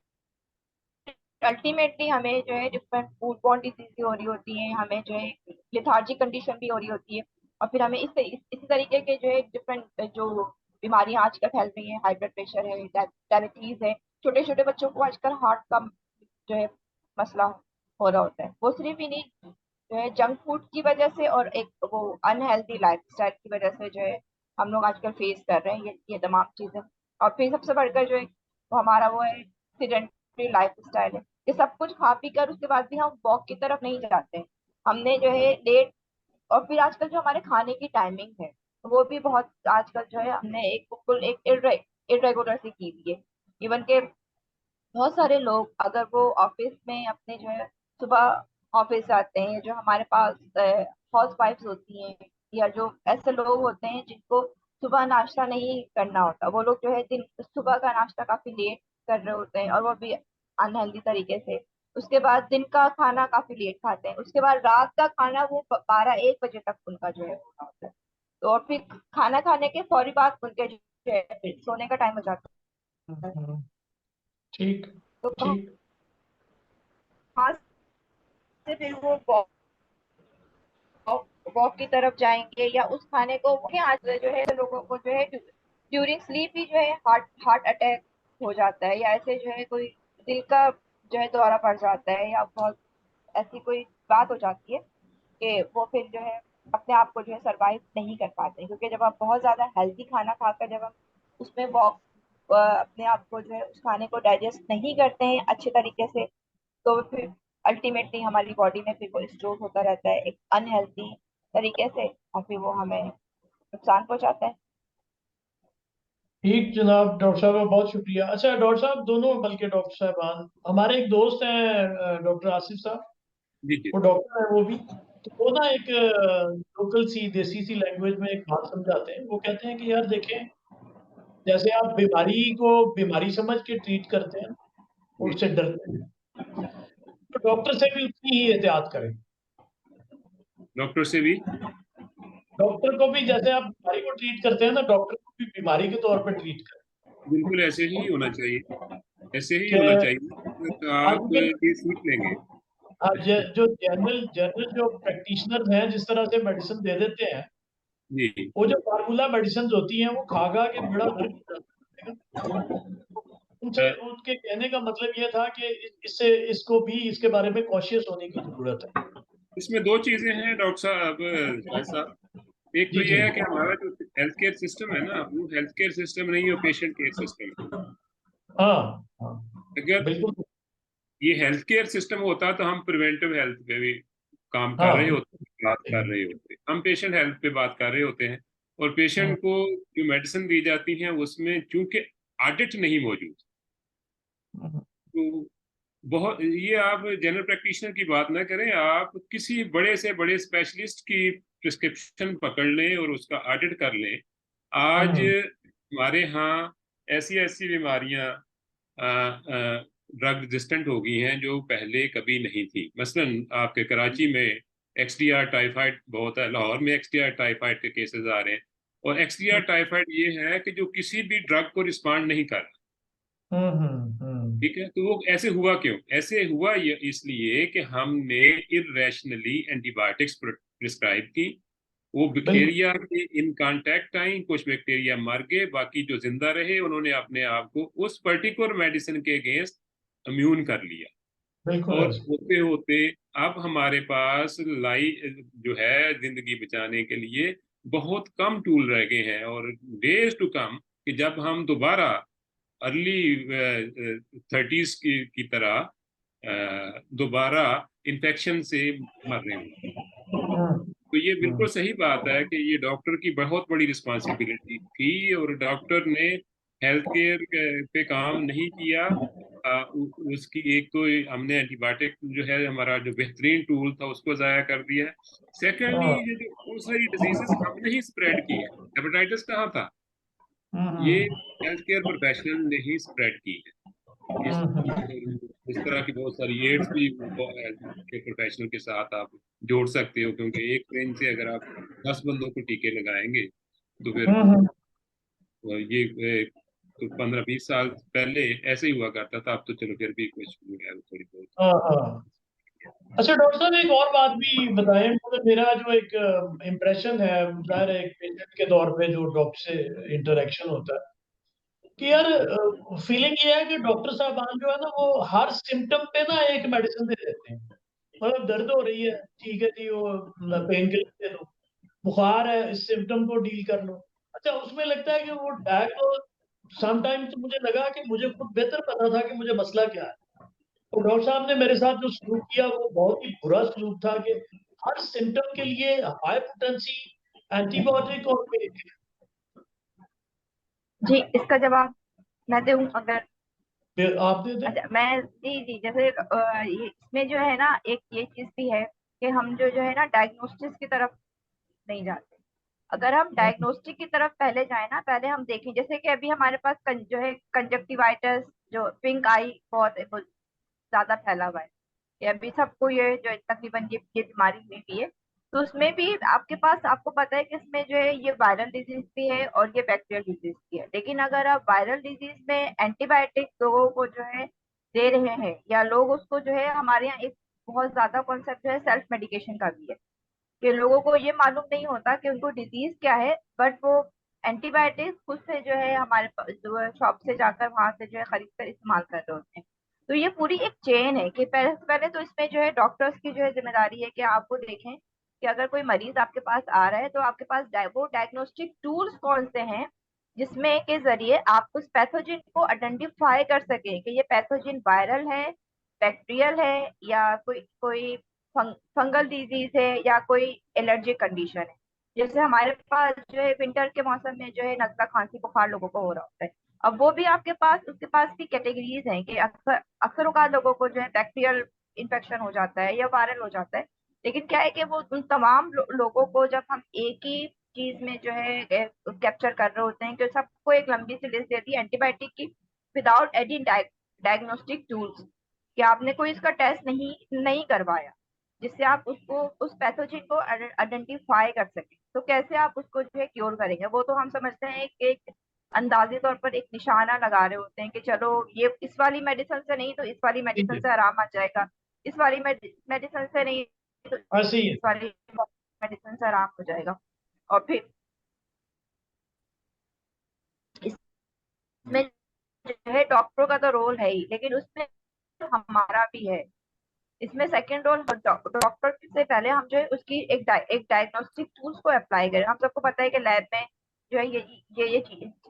अल्टीमेटली हमें जो है डिफरेंट फूड बॉर्न डिजीज हो रही होती है, हमें जो है लिथार्जिक कंडीशन भी हो रही होती है। और फिर हमें इसी तरीके के जो है डिफरेंट जो बीमारियां आजकल फैल रही हैं, हाई ब्लड प्रेशर है, डायबिटीज है, छोटे छोटे बच्चों को आजकल हार्ट का जो है मसला हो रहा होता है। वो सिर्फ इन्हीं जो है जंक फूड की वजह से और एक वो अनहेल्दी लाइफस्टाइल की वजह से जो है हम लोग आजकल फेस कर रहे हैं ये तमाम चीजें। और फिर सबसे बढ़कर जो है वो हमारा वो है सीडेंटरी लाइफ स्टाइल है कि सब कुछ खा पी कर उसके बाद भी हम वॉक की तरफ नहीं जाते हैं। हमने जो है लेट, और फिर आजकल जो हमारे खाने की टाइमिंग है वो भी बहुत आजकल जो है हमने एक बिल्कुल एक इरेगुलर सी की हुई है। इवन के बहुत सारे लोग अगर वो ऑफिस में अपने जो है सुबह ऑफिस जाते हैं, जो हमारे पास हाउस वाइफ्स होती हैं या जो ऐसे लोग होते हैं जिनको सुबह नाश्ता नहीं करना होता, वो लोग जो है दिन सुबह का नाश्ता काफी लेट कर रहे होते हैं और वो भी अनहेल्दी तरीके से। उसके बाद दिन का खाना काफी लेट खाते हैं, उसके बाद रात का खाना वो 12-1 बजे तक उनका जो है होना होता है। तो और फिर खाना खाने के फौरी बाद उनके जो है सोने का टाइम हो जाता है। ठीक तो ठीक। कहाँ से फिर वो वॉक की तरफ जाएंगे या उस खाने को के आज जो है लोगों को जो है ड्यूरिंग स्लीप ही जो है हार्ट हार्ट अटैक हो जाता है, या ऐसे जो है कोई दिल का जो है दौरा पड़ जाता है, या बहुत ऐसी कोई बात हो जाती है कि वो फिर जो है अपने आप को जो है सरवाइव नहीं कर पाते। क्योंकि जब आप बहुत ज्यादा हेल्दी खाना खाकर जब हम उसमें वॉक अपने आप को जो है उस खाने को डाइजेस्ट नहीं करते हैं अच्छे तरीके से, तो फिर अल्टीमेटली हमारी बॉडी में फिर वो स्टोर होता रहता है एक अनहेल्दी तरीके से, और फिर वो हमें नुकसान पहुंचाता है। ठीक जनाब, डॉक्टर साहब बहुत शुक्रिया। अच्छा डॉक्टर साहब दोनों, बल्कि डॉक्टर साहबान, हमारे एक दोस्त हैं डॉक्टर आसिफ साहब, जी जी वो डॉक्टर है वो भी। तो वो ना एक लोकल सी देसी सी लैंग्वेज में एक बात समझाते हैं। वो कहते हैं कि यार देखें, जैसे आप बीमारी को बीमारी समझ के ट्रीट करते हैं और जी उससे डरते हैं, तो डॉक्टर से भी उतनी ही एहतियात करें। डॉक्टर से भी डॉक्टर को भी जैसे आप बीमारी को ट्रीट करते हैं ना, डॉक्टर को भी बीमारी के तौर पर ट्रीट बिल्कुल ऐसे ही होना चाहिए, ऐसे ही होना करें। चाहिए तो आप आजकल ये सीख लेंगे। जो जनरल जनरल जो प्रैक्टिशनर हैं जिस तरह से मेडिसिन दे देते हैं, जी वो जो फार्मूला मेडिसिन होती हैं वो खा खा के बड़ा दर्द हो जाता है। उनसे उनके कहने का मतलब ये था कि इससे इसको भी इसके बारे में कॉशियस होने की जरूरत है। इसमें दो चीजें हैं डॉक्टर साहब, शाहिद साहब। एक तो जी ये जी है कि हमारा जो हेल्थ केयर सिस्टम है ना, वो हेल्थ केयर सिस्टम नहीं है, पेशेंट केयर सिस्टम है। हाँ हाँ अगर बिल्कुल ये हेल्थ केयर सिस्टम होता तो हम प्रिवेंटिव हेल्थ पे भी काम कर हाँ रहे होते, बात कर रहे होते, हम पेशेंट हेल्थ पे बात कर रहे होते हैं। और पेशेंट को जो मेडिसिन दी जाती है उसमें चूंकि ऑडिट नहीं मौजूद, तो बहुत ये आप जनरल प्रैक्टिशनर की बात ना करें, आप किसी बड़े से बड़े स्पेशलिस्ट की प्रिस्क्रिप्शन पकड़ लें और उसका ऑडिट कर लें। आज हमारे यहाँ ऐसी ऐसी बीमारियां ड्रग रेजिस्टेंट हो गई हैं जो पहले कभी नहीं थी। मसलन आपके कराची में एक्सडीआर टाइफाइड बहुत है, लाहौर में एक्सडीआर टाइफाइड के केसेस आ रहे हैं। और एक्सडीआर टाइफाइड ये है कि जो किसी भी ड्रग को रिस्पॉन्ड नहीं कर रहा। ठीक है, तो वो ऐसे हुआ क्यों? ऐसे हुआ ये इसलिए कि हमने इरेशनली एंटीबायोटिक्स प्रिस्क्राइब की। वो बैक्टीरिया के इन कांटेक्ट आई, कुछ बैक्टीरिया मर गए, बाकी जो जिंदा रहे उन्होंने अपने आप को उस पर्टिकुलर मेडिसिन के अगेंस्ट इम्यून कर लिया। बिल्कुल और होते होते अब हमारे पास जो है जिंदगी बचाने के लिए बहुत कम टूल रह गए हैं, और डेज टू कम कि जब हम दोबारा अर्ली 30s की तरह दोबारा इन्फेक्शन से मर रहे हैं। तो ये बिल्कुल सही बात है कि ये डॉक्टर की बहुत बड़ी रिस्पॉन्सिबिलिटी थी, और डॉक्टर ने हेल्थ केयर पे काम नहीं किया। उसकी एक तो हमने एंटीबायोटिक जो है हमारा जो बेहतरीन टूल था उसको ज़ाया कर दिया। सेकेंडली ये जो बहुत सारी डिजीजेस हमने ही स्प्रेड की है। हेपेटाइटिस कहाँ था? ये हेल्थ केयर प्रोफेशनल ने ही स्प्रेड की है। इस तरह की बहुत सारी एड्स भी हेल्थ केयर प्रोफेशनल के साथ आप जोड़ सकते हो, क्योंकि एक ट्रेन से अगर आप 10 बंदों को टीके लगाएंगे तो फिर ये तो 15-20 साल पहले ऐसे ही हुआ करता था। अब तो चलो फिर भी कुछ है थोड़ी बहुत। अच्छा डॉक्टर साहब, एक और बात भी बताएं। मतलब मेरा जो एक इम्प्रेशन है, जाहिर है एक पेशेंट के तौर पे जो डॉक्टर से इंटरेक्शन होता है, कि यार फीलिंग ये है कि डॉक्टर साहबान जो है ना, वो हर सिम्टम पे ना एक मेडिसिन दे देते हैं। मतलब दर्द हो रही है, ठीक है जी, वो पेन किलर दे दो। बुखार है, इस सिम्टम को डील कर लो। अच्छा, उसमें लगता है कि वो समटाइम्स मुझे लगा कि मुझे खुद बेहतर पता था कि मुझे मसला क्या है। तो डॉक्टर साहब ने मेरे साथ जो सलूक किया वो बहुत ही बुरा सलूक था, कि हर सिम्टम के लिए हाई पोटेंसी एंटीबायोटिक और पेन किलर। जी, इसका जवाब मैं दूं अगर? फिर आप दे दें। अच्छा, मैं जी जी, जैसे इसमें जो है ना, एक ये चीज भी है कि हम जो है ना डायग्नोस्टिक्स की तरफ नहीं जाते। अगर हम डायग्नोस्टिक की तरफ पहले जाए ना, पहले हम देखें, जैसे कि अभी हमारे पास जो है कंजक्टिवाइटिस, जो पिंक आई बहुत ज्यादा फैला हुआ है, ये अभी सबको ये जो तकरीबन ये बीमारी हुई भी है। तो उसमें भी आपके पास, आपको पता है कि इसमें जो है ये वायरल डिजीज भी है और ये बैक्टीरियल डिजीज भी है। लेकिन अगर आप वायरल डिजीज में एंटीबायोटिक लोगों को जो है दे रहे हैं, या लोग उसको जो है, हमारे यहाँ एक बहुत ज्यादा कॉन्सेप्ट जो है सेल्फ मेडिकेशन का भी है, कि लोगों को ये मालूम नहीं होता कि उनको डिजीज क्या है, बट वो एंटीबायोटिक खुद से जो है हमारे जो है शॉप से जाकर वहां से जो है खरीद कर इस्तेमाल कर रहे होते हैं। तो ये पूरी एक चेन है कि पहले से पहले तो इसमें जो है डॉक्टर्स की जो है जिम्मेदारी है कि आप वो देखें कि अगर कोई मरीज आपके पास आ रहा है तो आपके पास वो डायग्नोस्टिक टूल्स कौन से हैं जिसमें के जरिए आप उस पैथोजन को आइडेंटिफाई कर सके कि ये पैथोजन वायरल है, बैक्टीरियल है, या कोई कोई फंगल डिजीज है, या कोई एलर्जिक कंडीशन है। जैसे हमारे पास जो है विंटर के मौसम में जो है नजला, खांसी, बुखार लोगों को हो रहा होता है। अब वो भी आपके पास, उसके पास भी कैटेगरीज हैं कि अक्सर अक्सर औकात लोगों को जो है बैक्टीरियल इन्फेक्शन हो जाता है या वायरल हो जाता है। लेकिन क्या है कि वो उन तमाम लोगों को जब हम एक ही चीज में जो है कैप्चर कर रहे होते हैं, कि सबको एक लंबी सी लिस्ट दे दी एंटीबायोटिक की, विदाउट एनी डायग्नोस्टिक टूल्स, कि आपने कोई इसका टेस्ट नहीं नहीं करवाया जिससे आप उसको, उस पैथोजन को आइडेंटिफाई कर सके, तो कैसे आप उसको जो है क्योर करेंगे? वो तो हम समझते हैं एक अंदाजे तौर पर एक निशाना लगा रहे होते हैं कि चलो ये इस वाली मेडिसिन से नहीं तो इस वाली मेडिसिन से आराम आ जाएगा, इस वाली मेडिसिन से नहीं तो ऐसे ही है। इस वाली मेडिसिन से आराम हो जाएगा। और फिर इसमें जो है डॉक्टरों का तो रोल है ही, लेकिन उसमें हमारा भी है इसमें सेकंड रोल डॉक्टर से पहले हम जो है उसकी एक डायग्नोस्टिक टूल्स को अप्लाई करें। हम सबको पता है कि लैब में जो है ये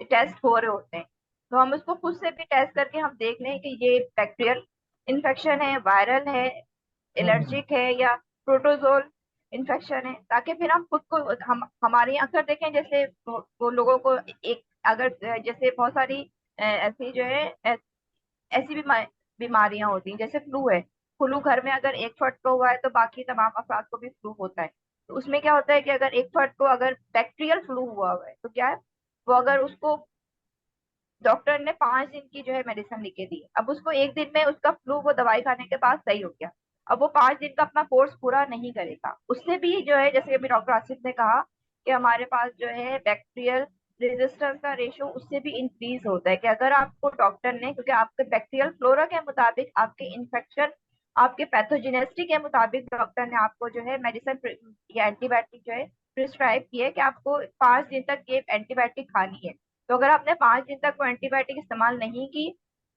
टेस्ट हो रहे होते हैं, तो हम उसको खुद से भी टेस्ट करके हम देख लें कि ये बैक्टीरियल इन्फेक्शन है, वायरल है, एलर्जिक है या प्रोटोजोल इन्फेक्शन है, ताकि फिर हम खुद को हमारे यहाँ अक्सर देखें जैसे वो लोगों को एक अगर जैसे बहुत सारी ऐसी जो है ऐसी बीमारियां होती हैं, जैसे फ्लू है। फ्लू घर में अगर एक फर्द को हुआ है तो बाकी तमाम अफराद को भी फ्लू होता है। तो उसमें क्या होता है कि अगर एक फर्द को अगर बैक्टीरियल फ्लू हुआ है तो क्या है, वो अगर उसको डॉक्टर ने 5 दिन की जो है मेडिसिन लिख के दी, अब उसको एक दिन में उसका फ्लू वो दवाई खाने के बाद सही हो गया, अब वो 5 दिन का अपना कोर्स पूरा नहीं करेगा। उससे भी जो है जैसे अभी डॉक्टर आसिफ ने कहा कि हमारे पास जो है बैक्टीरियल रेजिस्टेंस का रेशो उससे भी इंक्रीज होता है कि अगर आपको डॉक्टर ने, क्योंकि आपके बैक्टीरियल फ्लोरा के मुताबिक आपके इन्फेक्शन आपके पैथोजेनेसिटी के मुताबिक डॉक्टर ने आपको जो है मेडिसिन या एंटीबायोटिक जो है प्रिस्क्राइब की है कि आपको 5 दिन तक ये एंटीबायोटिक खानी है। तो अगर आपने 5 दिन तक वो एंटीबायोटिक इस्तेमाल नहीं की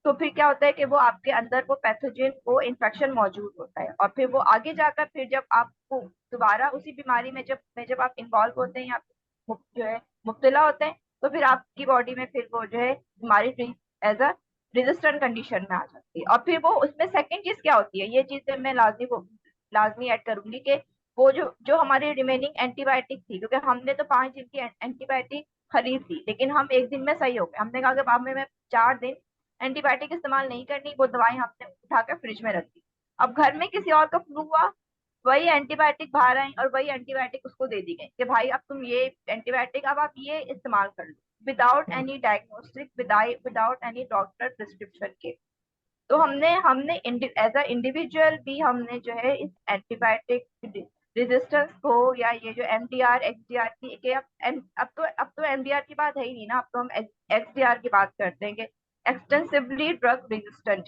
तो फिर क्या होता है कि वो आपके अंदर वो पैथोजन वो इन्फेक्शन मौजूद होता है, और फिर वो आगे जाकर फिर जब आपको दोबारा उसी बीमारी में जब आप इन्वॉल्व होते हैं या जो है मुब्तला होते हैं, तो फिर आपकी बॉडी में फिर वो जो है बीमारी एज अ रेजिस्टेंट कंडीशन में आ जाती है। और फिर वो उसमें सेकंड चीज क्या होती है, ये चीज मैं लाजमी ऐड करूंगी कि वो जो हमारी रिमेनिंग एंटीबायोटिक थी, क्योंकि हमने तो 5 दिन की एंटीबायोटिक खरीद ली लेकिन हम एक दिन में सही हो गए, हमने कहा कि बाद में 4 दिन एंटीबायोटिक इस्तेमाल नहीं करनी, वो दवाई हमने उठा कर फ्रिज में रख दी। अब घर में किसी और का फ्लू हुआ, वही एंटीबायोटिक बाहर आई और वही एंटीबायोटिक उसको दे दी गई कि भाई अब तुम ये एंटीबायोटिक अब आप ये इस्तेमाल कर लो without any diagnostic, without any doctor prescription के। तो हमने एज अ इंडिविजुअल भी हमने जो है इस एंटीबायोटिक रेजिस्टेंस को या ये जो एमडीआर एक्सडीआर की कि अब तो एमडीआर की बात है ही नहीं ना, अब तो हम एक्सडीआर की बात करते हैं कि एक्सटेंसिवली ड्रग रेजिस्टेंट,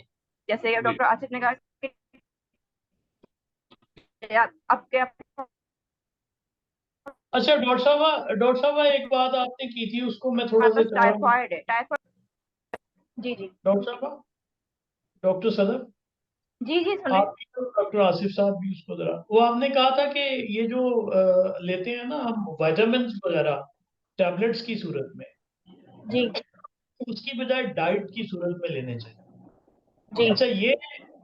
जैसे डॉक्टर आसिफ ने कहा कि आपके अच्छा डॉक्टर साहब एक बात आपने की थी उसको मैं थोड़ा सा टाइफाइड है, टाइफाइड। जी डॉक्टर साहब, डॉक्टर सदर जी सुन आप डॉक्टर आसिफ साहब भी उसको जरा, वो आपने कहा था कि ये जो लेते हैं ना हम विटामिन वगैरह टैबलेट्स की सूरत में जी, उसकी बजाय डाइट की सूरत में लेने चाहिए जी। अच्छा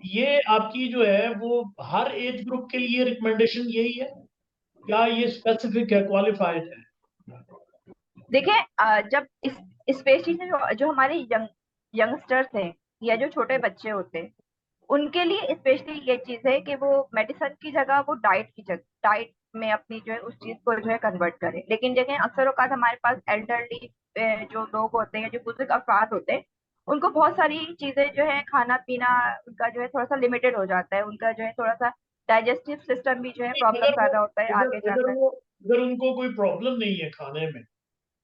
ये आपकी जो है वो हर एज ग्रुप के लिए रिकमेंडेशन यही है या ये स्पेसिफिक है, क्वालिफाइड है? देखिए जब स्पेशली जो हमारे यंगस्टर्स हैं या जो छोटे बच्चे होते हैं उनके लिए स्पेशली ये चीज है कि वो मेडिसिन की जगह वो डाइट में अपनी जो है उस चीज को जो है कन्वर्ट करें। लेकिन देखें अक्सर औकात हमारे पास एल्डरली जो लोग होते हैं, जो बुजुर्ग अफराद होते हैं, उनको बहुत सारी चीजें जो है खाना पीना उनका जो है थोड़ा सा लिमिटेड हो जाता है, उनका जो है थोड़ा सा डाइजेस्टिव सिस्टम भी जो है प्रॉब्लम कर रहा होता है आगे जाकर। अगर उनको कोई प्रॉब्लम नहीं है खाने में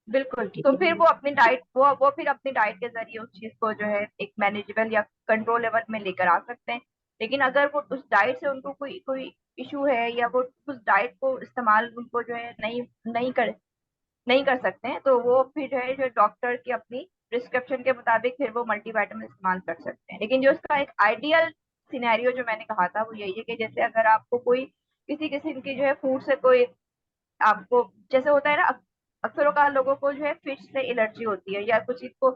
बिल्कुल, तो फिर वो अपनी डाइट वो फिर अपनी डाइट के जरिए उस चीज को जो है एक मैनेजेबल या कंट्रोल लेवल में लेकर आ सकते हैं। लेकिन अगर वो उस डाइट से उनको कोई इशू है या वो उस डाइट को इस्तेमाल उनको जो है नहीं कर सकते हैं, तो वो फिर जो है जो डॉक्टर की अपनी प्रिस्क्रिप्शन के मुताबिक फिर वो मल्टीविटामिन इस्तेमाल कर सकते हैं। लेकिन जो उसका एक आइडियल सिनेरियो जो मैंने कहा था वो यही है कि जैसे अगर आपको कोई किसी किस्म की जो है फूड से कोई आपको जैसे होता है ना, अक्सर का लोगों को जो है फिश से एलर्जी होती है या कुछ को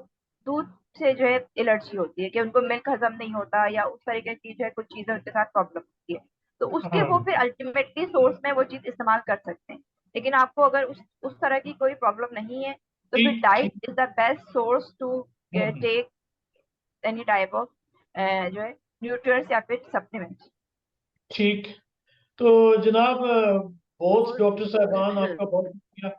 दूध से जो है एलर्जी होती है कि उनको मिल्क हजम नहीं होता या उस तरीके की जो है कुछ चीजें उनके साथ प्रॉब्लम होती है, तो उसके वो फिर अल्टीमेटली सोर्स में वो चीज इस्तेमाल कर सकते हैं। लेकिन आपको अगर उस तरह की कोई प्रॉब्लम नहीं है तो फिर diet is the best source to take any type of जो है न्यूट्रिएंट्स या फिर सप्लीमेंट्स। ठीक, तो जनाब बहुत डॉक्टर साहबान आपका बहुत शुक्रिया।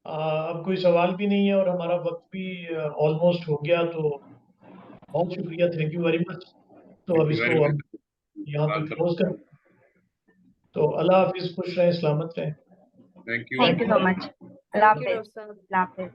अब कोई सवाल भी नहीं है और हमारा वक्त भी ऑलमोस्ट हो गया, तो बहुत शुक्रिया, थैंक यू वेरी मच। तो अब इसको हम यहाँ पे क्लोज करें। तो अल्लाह हाफिज, खुश रहें, सलामत रहें। Thank you so much. Allah Hafiz.